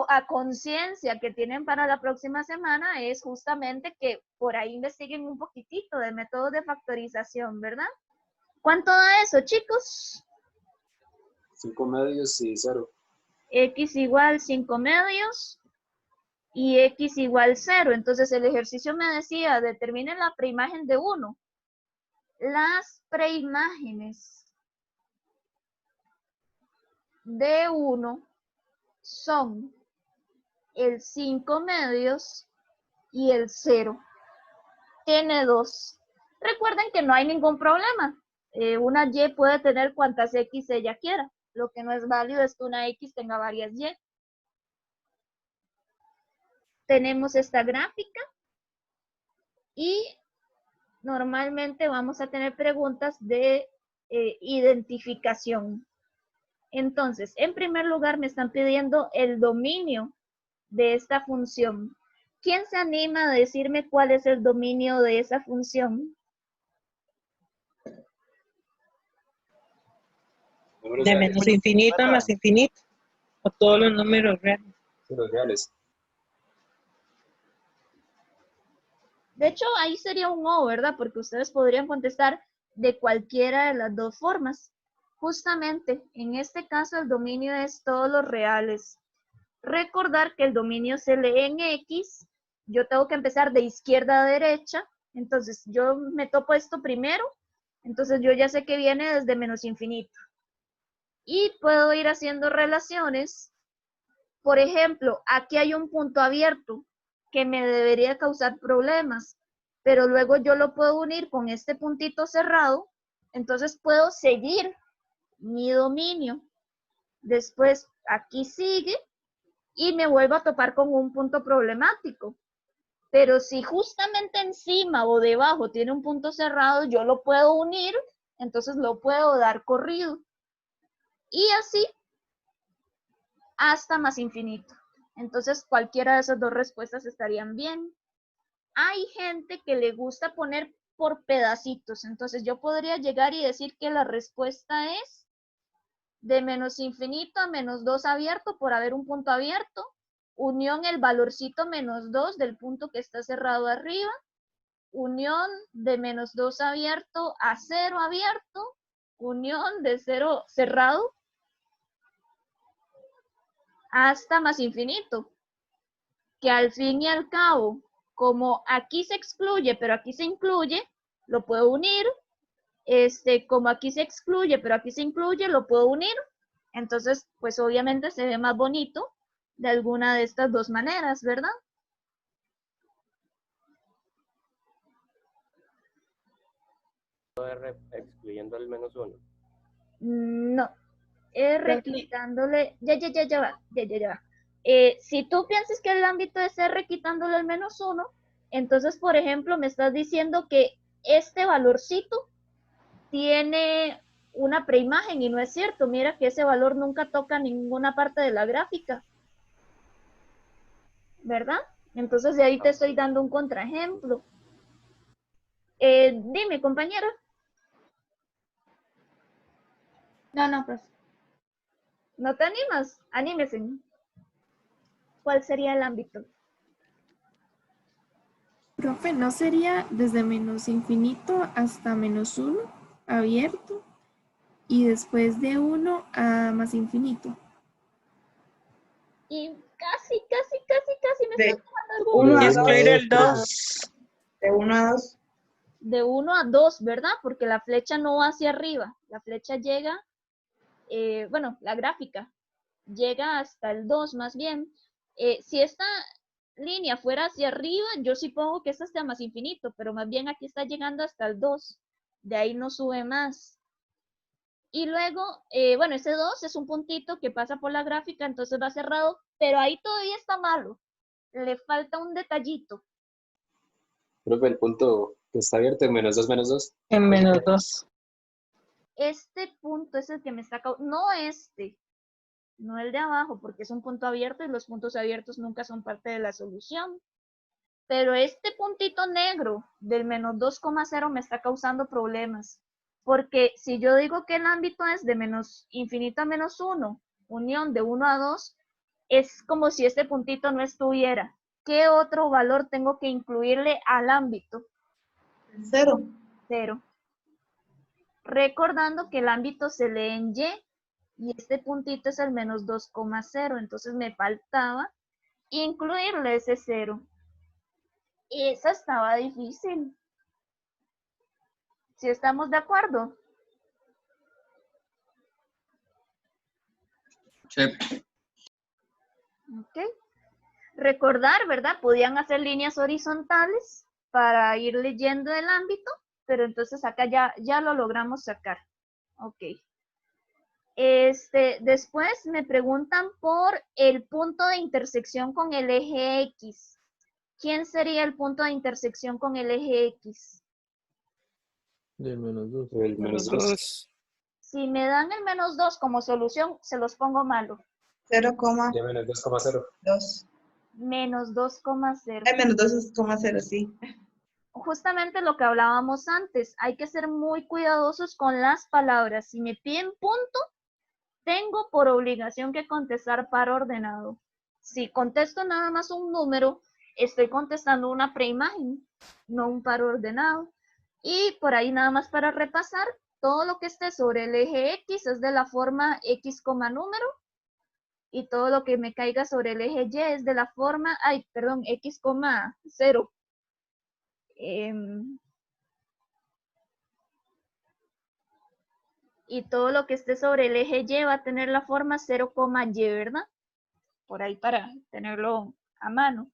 Speaker 1: a conciencia que tienen para la próxima semana es justamente que por ahí investiguen un poquitito de métodos de factorización, ¿verdad? ¿Cuánto da eso, chicos?
Speaker 9: 5 medios y 0.
Speaker 1: X igual 5 medios y X igual 0. Entonces el ejercicio me decía, determinen la preimagen de 1. Las preimágenes de 1 son el 5 medios y el 0. Tiene 2. Recuerden que no hay ningún problema. Una Y puede tener cuantas X ella quiera. Lo que no es válido es que una X tenga varias Y. Tenemos esta gráfica y normalmente vamos a tener preguntas de identificación. Entonces, en primer lugar me están pidiendo el dominio de esta función. ¿Quién se anima a decirme cuál es el dominio de esa función?
Speaker 9: Números
Speaker 11: De
Speaker 9: reales.
Speaker 11: menos infinito a más infinito. O todos los números reales.
Speaker 9: Números reales.
Speaker 1: De hecho, ahí sería un O, ¿verdad? Porque ustedes podrían contestar de cualquiera de las dos formas. Justamente, en este caso, el dominio es todos los reales. Recordar que el dominio se lee en X. Yo tengo que empezar de izquierda a derecha. Entonces, yo me topo esto primero. Entonces, yo ya sé que viene desde menos infinito. Y puedo ir haciendo relaciones. Por ejemplo, aquí hay un punto abierto que me debería causar problemas, pero luego yo lo puedo unir con este puntito cerrado, entonces puedo seguir mi dominio. Después aquí sigue y me vuelvo a topar con un punto problemático. Pero si justamente encima o debajo tiene un punto cerrado, yo lo puedo unir, entonces lo puedo dar corrido. Y así hasta más infinito. Entonces, cualquiera de esas dos respuestas estarían bien. Hay gente que le gusta poner por pedacitos. Entonces, yo podría llegar y decir que la respuesta es de menos infinito a menos 2 abierto por haber un punto abierto, unión el valorcito menos 2 del punto que está cerrado arriba, unión de menos 2 abierto a 0 abierto, unión de 0 cerrado, hasta más infinito, que al fin y al cabo, como aquí se excluye, pero aquí se incluye, lo puedo unir, como aquí se excluye, pero aquí se incluye, lo puedo unir, entonces, pues obviamente se ve más bonito de alguna de estas dos maneras, ¿verdad?
Speaker 3: R excluyendo el menos 1.
Speaker 1: No, R quitándole, ya va. Si tú piensas que el ámbito es R quitándole el menos 1, entonces, por ejemplo, me estás diciendo que este valorcito tiene una preimagen y no es cierto. Mira que ese valor nunca toca ninguna parte de la gráfica, ¿verdad? Entonces, de ahí te estoy dando un contraejemplo. Dime, compañera.
Speaker 5: No, pues.
Speaker 1: ¿No te animas? Anímese. ¿Cuál sería el ámbito?
Speaker 12: Profe, ¿no sería desde menos infinito hasta menos 1 abierto y después de 1 a más infinito?
Speaker 1: Y casi me está tomando algo.
Speaker 6: 1 a 2.
Speaker 11: Excluir el 2.
Speaker 6: De 1 a 2.
Speaker 1: De 1 a 2, ¿verdad? Porque la flecha no va hacia arriba. La flecha llega, bueno, la gráfica llega hasta el 2 más bien. Si esta línea fuera hacia arriba, yo sí pongo que esta está más infinito, pero más bien aquí está llegando hasta el 2. De ahí no sube más. Y luego, bueno, ese 2 es un puntito que pasa por la gráfica, entonces va cerrado, pero ahí todavía está malo. Le falta un detallito.
Speaker 9: Profe, el punto que está abierto en menos 2, menos 2.
Speaker 11: En menos 2.
Speaker 1: Este punto es el que me está causando, no el de abajo, porque es un punto abierto y los puntos abiertos nunca son parte de la solución. Pero este puntito negro del menos 2,0 me está causando problemas. Porque si yo digo que el ámbito es de menos infinito a menos 1, unión de 1 a 2, es como si este puntito no estuviera. ¿Qué otro valor tengo que incluirle al ámbito?
Speaker 6: 0.
Speaker 1: 0. Recordando que el ámbito se lee en Y y este puntito es el menos 2,0, entonces me faltaba incluirle ese 0. Esa estaba difícil. ¿Sí estamos de acuerdo?
Speaker 7: Sí.
Speaker 1: Ok. Recordar, ¿verdad? Podían hacer líneas horizontales para ir leyendo el ámbito, pero entonces acá ya lo logramos sacar. Ok. Después me preguntan por el punto de intersección con el eje X. ¿Quién sería el punto de intersección con el eje X?
Speaker 2: Del -2.
Speaker 8: El
Speaker 4: Menos
Speaker 8: -2.
Speaker 4: 2.
Speaker 1: Si me dan el -2 como solución, se los pongo malo.
Speaker 6: 0,2.
Speaker 9: Y menos 2,0.
Speaker 1: Menos 2,0.
Speaker 6: Menos 2,0, sí.
Speaker 1: Justamente lo que hablábamos antes, hay que ser muy cuidadosos con las palabras. Si me piden punto, tengo por obligación que contestar par ordenado. Si contesto nada más un número, estoy contestando una preimagen, no un par ordenado. Y por ahí nada más para repasar, todo lo que esté sobre el eje X es de la forma X, número. Y todo lo que me caiga sobre el eje Y es de la forma, X, 0. Y todo lo que esté sobre el eje Y va a tener la forma 0, Y, ¿verdad? Por ahí para tenerlo a mano.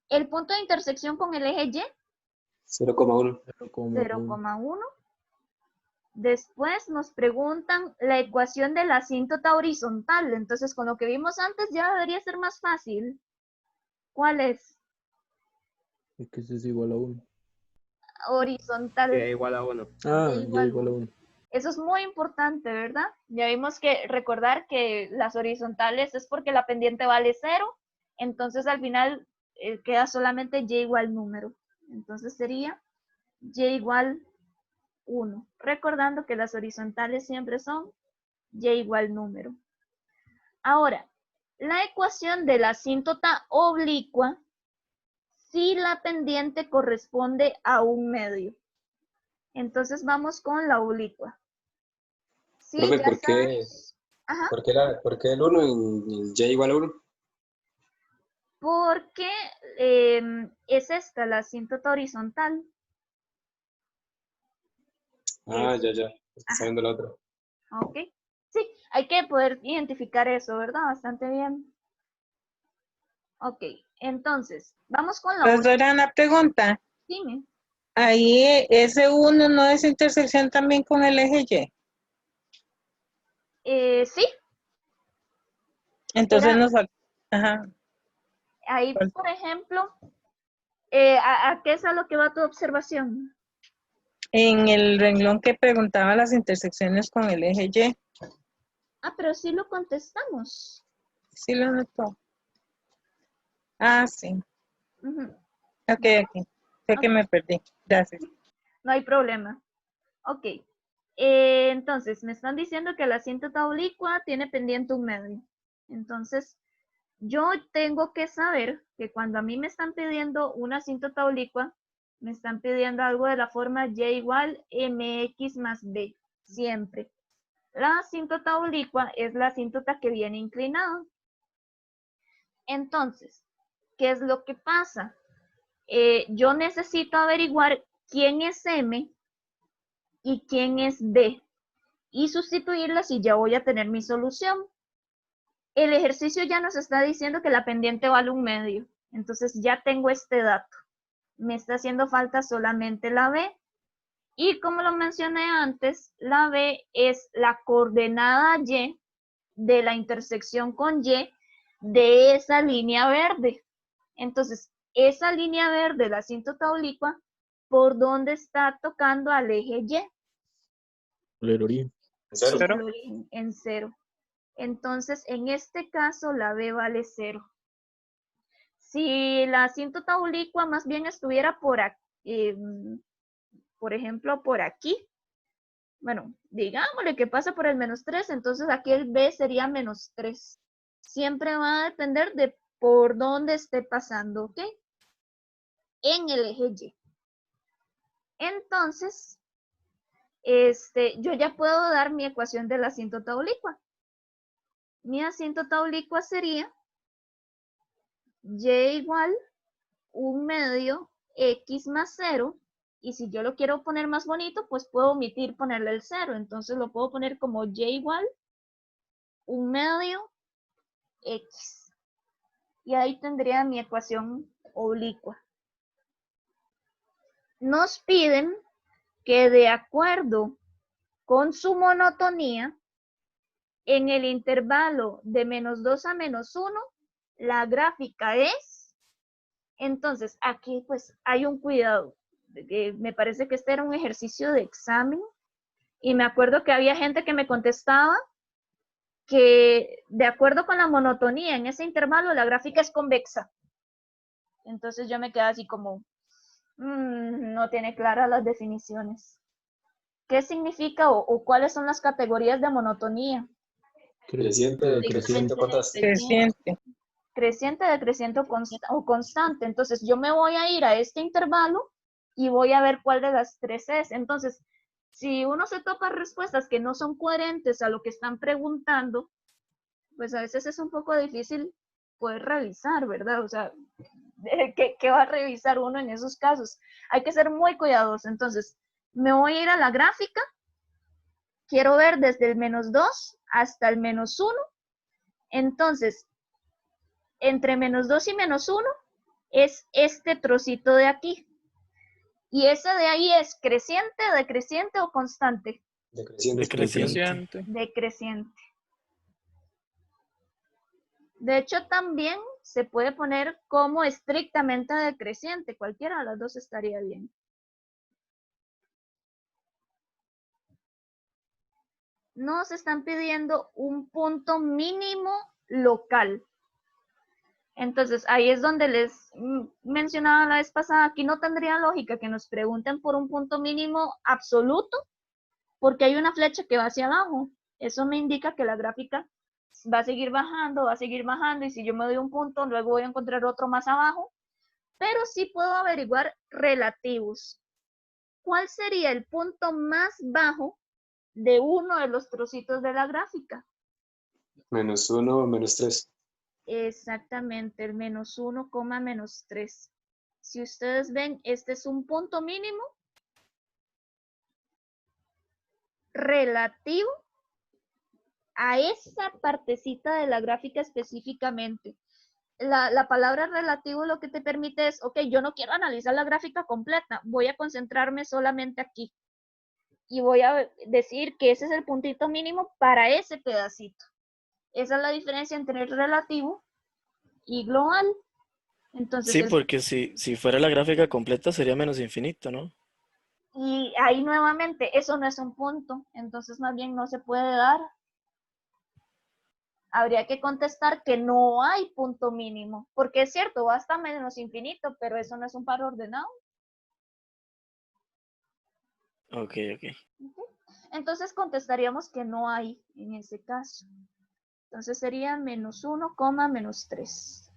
Speaker 1: El punto de intersección con el eje Y,
Speaker 8: 0,1.
Speaker 1: 0,1. Después nos preguntan la ecuación de la asíntota horizontal. Entonces, con lo que vimos antes ya debería ser más fácil. ¿Cuál es?
Speaker 2: X es igual a 1.
Speaker 1: Horizontal.
Speaker 3: Y igual a 1.
Speaker 2: Ah,
Speaker 1: Y
Speaker 2: ya
Speaker 1: igual
Speaker 2: igual a 1.
Speaker 1: Eso es muy importante, ¿verdad? Ya vimos que recordar que las horizontales es porque la pendiente vale 0, entonces al final queda solamente y igual número. Entonces sería y igual 1. Recordando que las horizontales siempre son y igual número. Ahora, la ecuación de la asíntota oblicua, si la pendiente corresponde a un medio. Entonces vamos con la oblicua. Sí,
Speaker 8: Profe,
Speaker 1: ya
Speaker 8: ¿por qué,
Speaker 1: sabes. Ajá.
Speaker 8: por qué el 1 en el y igual a 1?
Speaker 1: Porque es esta, la asíntota horizontal.
Speaker 8: Ah, ya. Está
Speaker 1: Ajá.
Speaker 8: sabiendo la otra.
Speaker 1: Ok. Sí, hay que poder identificar eso, ¿verdad? Bastante bien. Ok, entonces, vamos con la
Speaker 11: Profesora, una pregunta.
Speaker 1: Dime.
Speaker 11: Ahí ese 1 no es intersección también con el eje Y.
Speaker 1: Sí.
Speaker 11: Entonces
Speaker 1: Era-
Speaker 11: nos falta. Ajá.
Speaker 1: Ahí, por ejemplo, ¿a qué es a lo que va tu observación?
Speaker 11: En el renglón que preguntaba las intersecciones con el eje Y.
Speaker 1: Ah, pero sí lo contestamos.
Speaker 11: Sí lo notó. Ah, sí.
Speaker 1: Ujú.
Speaker 11: Ok. Sé que me perdí. Gracias.
Speaker 1: No hay problema. Ok. Entonces, me están diciendo que la asíntota oblicua tiene pendiente un medio. Entonces, yo tengo que saber que cuando a mí me están pidiendo una asíntota oblicua, me están pidiendo algo de la forma y igual mx más b, siempre. La asíntota oblicua es la asíntota que viene inclinada. Entonces, ¿qué es lo que pasa? Yo necesito averiguar quién es m y quién es b y sustituirlas y ya voy a tener mi solución. El ejercicio ya nos está diciendo que la pendiente vale un medio. Entonces ya tengo este dato. Me está haciendo falta solamente la B. Y como lo mencioné antes, la B es la coordenada Y de la intersección con Y de esa línea verde. Entonces, esa línea verde, la asíntota oblicua, ¿por dónde está tocando al eje Y?
Speaker 2: El origen.
Speaker 8: ¿Cero?
Speaker 1: El origen, en 0. Entonces, en este caso, la B vale 0. Si la asíntota oblicua más bien estuviera por aquí, por ejemplo, por aquí, bueno, digámosle que pasa por el -3, entonces aquí el B sería -3. Siempre va a depender de por dónde esté pasando, ¿ok? En el eje Y. Entonces, yo ya puedo dar mi ecuación de la asíntota oblicua. Mi asíntota oblicua sería Y igual un medio X más 0. Y si yo lo quiero poner más bonito, pues puedo omitir ponerle el 0. Entonces lo puedo poner como Y igual un medio X. Y ahí tendría mi ecuación oblicua. Nos piden que de acuerdo con su monotonía, en el intervalo de -2 a -1, la gráfica es, entonces aquí pues hay un cuidado. Me parece que este era un ejercicio de examen y me acuerdo que había gente que me contestaba que de acuerdo con la monotonía en ese intervalo la gráfica es convexa. Entonces yo me quedé así como, no tiene claras las definiciones. ¿Qué significa o cuáles son las categorías de monotonía?
Speaker 9: Creciente, decreciente o constante.
Speaker 11: Creciente.
Speaker 1: Creciente, decreciente o constante. Entonces yo me voy a ir a este intervalo y voy a ver cuál de las tres es. Entonces, si uno se topa respuestas que no son coherentes a lo que están preguntando, pues a veces es un poco difícil poder revisar, ¿verdad? O sea, ¿qué va a revisar uno en esos casos? Hay que ser muy cuidadoso. Entonces, me voy a ir a la gráfica. Quiero ver desde el -2 hasta el -1. Entonces, entre -2 y -1 es este trocito de aquí. Y ese de ahí es creciente, decreciente o constante.
Speaker 10: Decreciente.
Speaker 1: Decreciente. De hecho, también se puede poner como estrictamente decreciente. Cualquiera de las dos estaría bien. Nos están pidiendo un punto mínimo local. Entonces, ahí es donde les mencionaba la vez pasada, aquí no tendría lógica que nos pregunten por un punto mínimo absoluto, porque hay una flecha que va hacia abajo. Eso me indica que la gráfica va a seguir bajando, y si yo me doy un punto, luego voy a encontrar otro más abajo, pero sí puedo averiguar relativos. ¿Cuál sería el punto más bajo de uno de los trocitos de la gráfica?
Speaker 9: -1 o -3.
Speaker 1: Exactamente, el -1, -3. Si ustedes ven, este es un punto mínimo relativo a esa partecita de la gráfica específicamente. La palabra relativo lo que te permite es, ok, yo no quiero analizar la gráfica completa, voy a concentrarme solamente aquí. Y voy a decir que ese es el puntito mínimo para ese pedacito. Esa es la diferencia entre el relativo y global. Entonces,
Speaker 10: Sí, porque si fuera la gráfica completa sería -infinito, ¿no?
Speaker 1: y ahí nuevamente, eso no es un punto, entonces más bien no se puede dar. Habría que contestar que no hay punto mínimo, porque es cierto, va hasta -infinito, pero eso no es un par ordenado.
Speaker 10: Ok.
Speaker 1: Entonces contestaríamos que no hay en ese caso. Entonces sería -1, -3.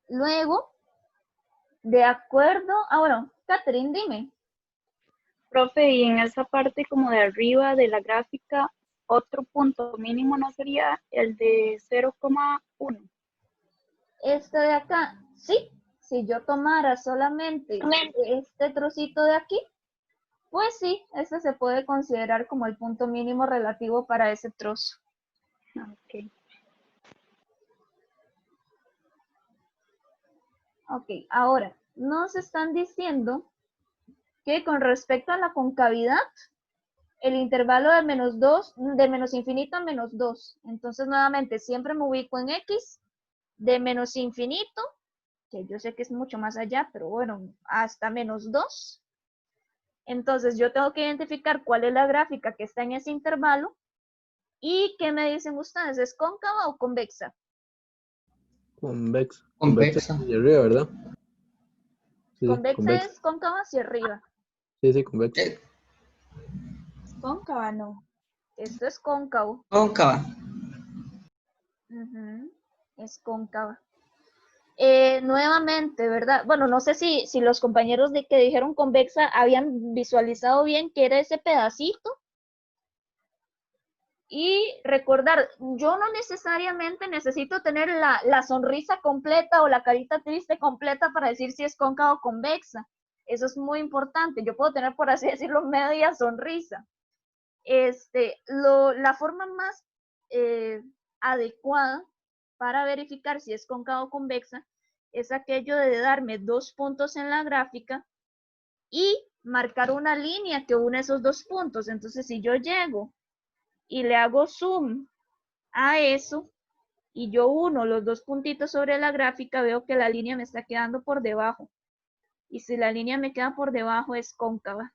Speaker 1: Luego, de acuerdo, bueno, Catherine, dime.
Speaker 5: Profe, y en esa parte como de arriba de la gráfica, otro punto mínimo no sería el de 0,1.
Speaker 1: Este de acá, sí, si yo tomara solamente este trocito de aquí, pues sí, este se puede considerar como el punto mínimo relativo para ese trozo.
Speaker 5: Ok.
Speaker 1: Ok, ahora, nos están diciendo que con respecto a la concavidad, el intervalo de -2, de -infinito a -2. Entonces, nuevamente, siempre me ubico en X, de -infinito, que yo sé que es mucho más allá, pero bueno, hasta -2. Entonces, yo tengo que identificar cuál es la gráfica que está en ese intervalo. ¿Y qué me dicen ustedes? ¿Es cóncava o convexa?
Speaker 2: Convexa.
Speaker 13: Convexa.
Speaker 2: Hacia arriba, ¿verdad? Sí,
Speaker 1: Convexa es cóncava hacia arriba.
Speaker 2: Sí, convexa.
Speaker 1: Cóncava no. Esto es cóncavo.
Speaker 13: Cóncava.
Speaker 1: Es cóncava. Nuevamente, ¿verdad? Bueno, no sé si los compañeros que dijeron convexa habían visualizado bien qué era ese pedacito. Y recordar, yo no necesariamente necesito tener la sonrisa completa o la carita triste completa para decir si es cóncava o convexa. Eso es muy importante. Yo puedo tener, por así decirlo, media sonrisa. La forma más adecuada para verificar si es cóncava o convexa es aquello de darme 2 puntos en la gráfica y marcar una línea que une esos dos puntos. Entonces, si yo llego y le hago zoom a eso, y yo uno los dos puntitos sobre la gráfica, veo que la línea me está quedando por debajo. Y si la línea me queda por debajo, es cóncava.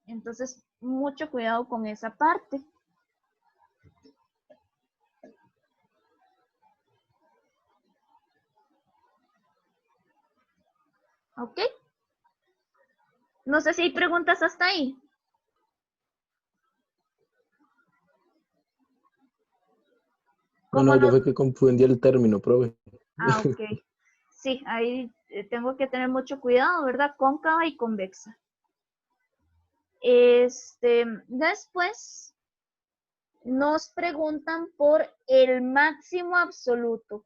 Speaker 1: Entonces, mucho cuidado con esa parte. ¿Ok? No sé si hay preguntas hasta ahí.
Speaker 2: No, yo fue que confundí el término, profe.
Speaker 1: Ah, ok. Sí, ahí tengo que tener mucho cuidado, ¿verdad? Cóncava y convexa. Después nos preguntan por el máximo absoluto.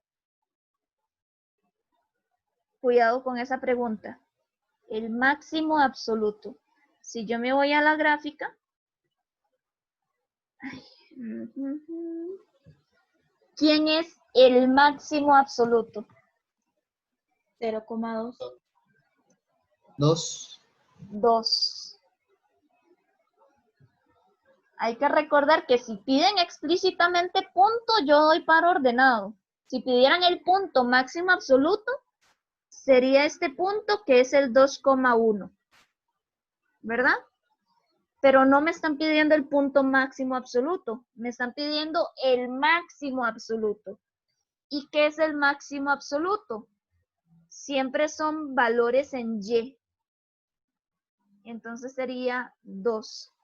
Speaker 1: Cuidado con esa pregunta. El máximo absoluto. Si yo me voy a la gráfica. ¿Quién es el máximo absoluto?
Speaker 5: 0,2.
Speaker 13: 2.
Speaker 1: 2. Hay que recordar que si piden explícitamente punto, yo doy par ordenado. Si pidieran el punto máximo absoluto, sería este punto que es el 2,1. ¿Verdad? Pero no me están pidiendo el punto máximo absoluto. Me están pidiendo el máximo absoluto. ¿Y qué es el máximo absoluto? Siempre son valores en Y. Entonces sería 2.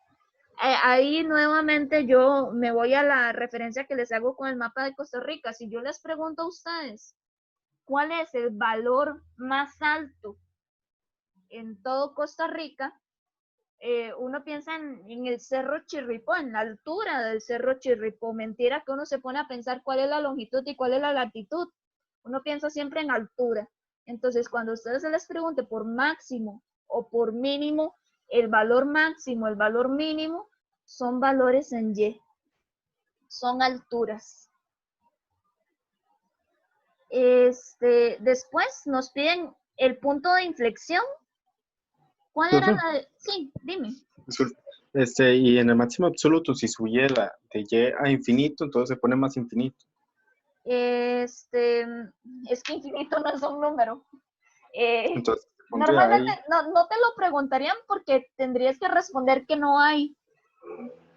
Speaker 1: Ahí nuevamente yo me voy a la referencia que les hago con el mapa de Costa Rica. Si yo les pregunto a ustedes, ¿cuál es el valor más alto en todo Costa Rica? Uno piensa en el Cerro Chirripó, en la altura del Cerro Chirripó. Mentira que uno se pone a pensar cuál es la longitud y cuál es la latitud. Uno piensa siempre en altura. Entonces, cuando a ustedes se les pregunte por máximo o por mínimo, el valor máximo, el valor mínimo, son valores en Y. Son alturas. Después nos piden el punto de inflexión. ¿Cuál era la de...? Sí, dime.
Speaker 8: Y en el máximo absoluto, si subiera de Y a infinito, entonces se pone más infinito.
Speaker 1: Es que infinito no es un número.
Speaker 8: Entonces,
Speaker 1: Normalmente
Speaker 8: ahí.
Speaker 1: no te lo preguntarían porque tendrías que responder que no hay.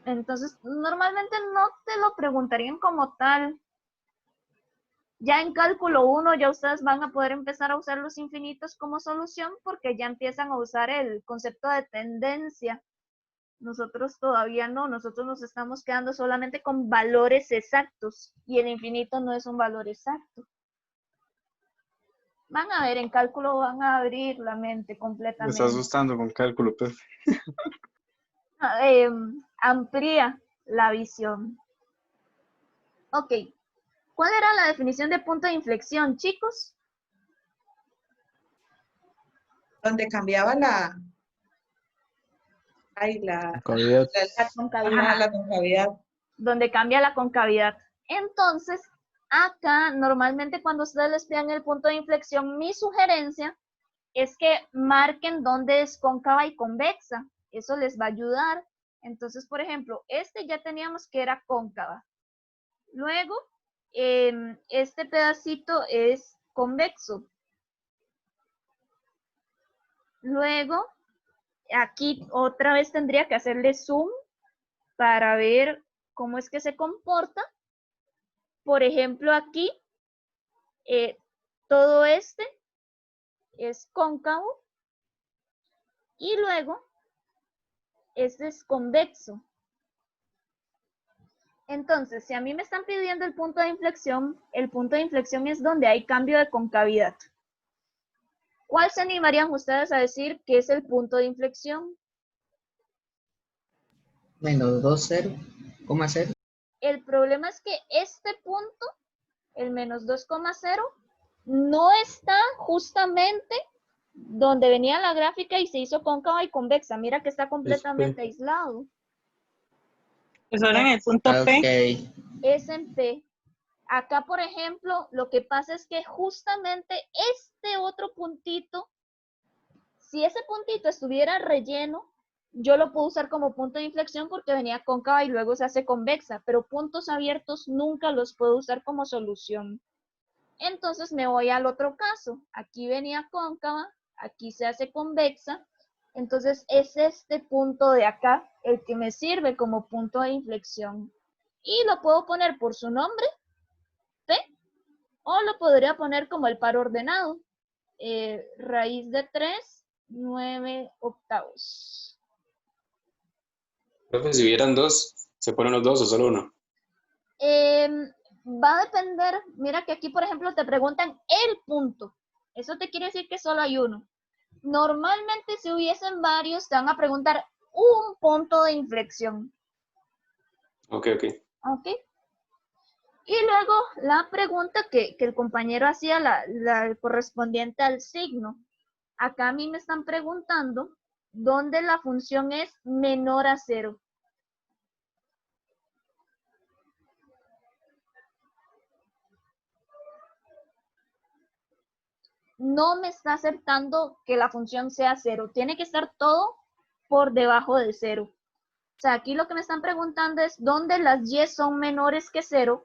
Speaker 1: Entonces, normalmente no te lo preguntarían como tal. Ya en cálculo 1 ya ustedes van a poder empezar a usar los infinitos como solución porque ya empiezan a usar el concepto de tendencia. Nosotros todavía no, nosotros nos estamos quedando solamente con valores exactos y el infinito no es un valor exacto. Van a ver, en cálculo van a abrir la mente completamente.
Speaker 8: Me está asustando con cálculo, pues.
Speaker 1: Amplía la visión. Ok. ¿Cuál era la definición de punto de inflexión, chicos?
Speaker 6: Donde cambiaba la
Speaker 2: Concavidad.
Speaker 1: La concavidad.
Speaker 6: Ajá, la concavidad.
Speaker 1: Donde cambia la concavidad. Entonces, acá normalmente cuando ustedes les pidan el punto de inflexión, mi sugerencia es que marquen dónde es cóncava y convexa. Eso les va a ayudar. Entonces, por ejemplo, ya teníamos que era cóncava. Luego, este pedacito es convexo. Luego, aquí otra vez tendría que hacerle zoom para ver cómo es que se comporta. Por ejemplo, aquí, todo este es cóncavo y luego este es convexo. Entonces, si a mí me están pidiendo el punto de inflexión es donde hay cambio de concavidad. ¿Cuál se animarían ustedes a decir que es el punto de inflexión?
Speaker 13: Menos 2,0.
Speaker 1: El problema es que este punto, el menos 2,0, no está justamente donde venía la gráfica y se hizo cóncava y convexa. Mira que está completamente aislado.
Speaker 11: Eso era en el punto P.
Speaker 1: Es en P. Acá, por ejemplo, lo que pasa es que justamente este otro puntito Si ese puntito estuviera relleno, yo lo puedo usar como punto de inflexión porque venía cóncava y luego se hace convexa, pero puntos abiertos nunca los puedo usar como solución. Entonces me voy al otro caso. Aquí venía cóncava, aquí se hace convexa. Entonces es este punto de acá el que me sirve como punto de inflexión. Y lo puedo poner por su nombre, P, o lo podría poner como el par ordenado. Raíz de 3, 9 octavos.
Speaker 9: Profe, si hubieran dos, ¿se ponen los dos o solo uno?
Speaker 1: Va a depender, mira que aquí por ejemplo te preguntan el punto. Eso te quiere decir que solo hay uno. Normalmente si hubiesen varios te van a preguntar un punto de inflexión.
Speaker 9: Ok.
Speaker 1: ¿Ok? Y luego la pregunta que el compañero hacía, la correspondiente al signo. Acá a mí me están preguntando dónde la función es menor a 0. No me está aceptando que la función sea 0. Tiene que estar todo por debajo de 0. O sea, aquí lo que me están preguntando es dónde las y son menores que 0,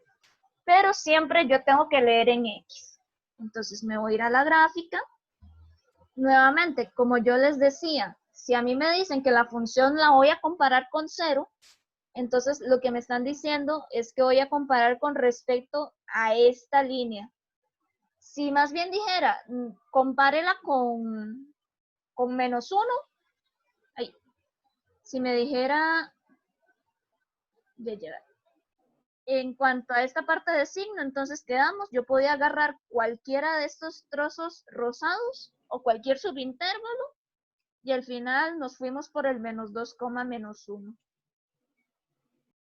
Speaker 1: pero siempre yo tengo que leer en X. Entonces me voy a ir a la gráfica. Nuevamente, como yo les decía, si a mí me dicen que la función la voy a comparar con 0, entonces lo que me están diciendo es que voy a comparar con respecto a esta línea. Si más bien dijera, compárela con menos 1, si me dijera, en cuanto a esta parte de signo, entonces quedamos, yo podía agarrar cualquiera de estos trozos rosados o cualquier subintervalo y al final nos fuimos por el menos 2, menos 1.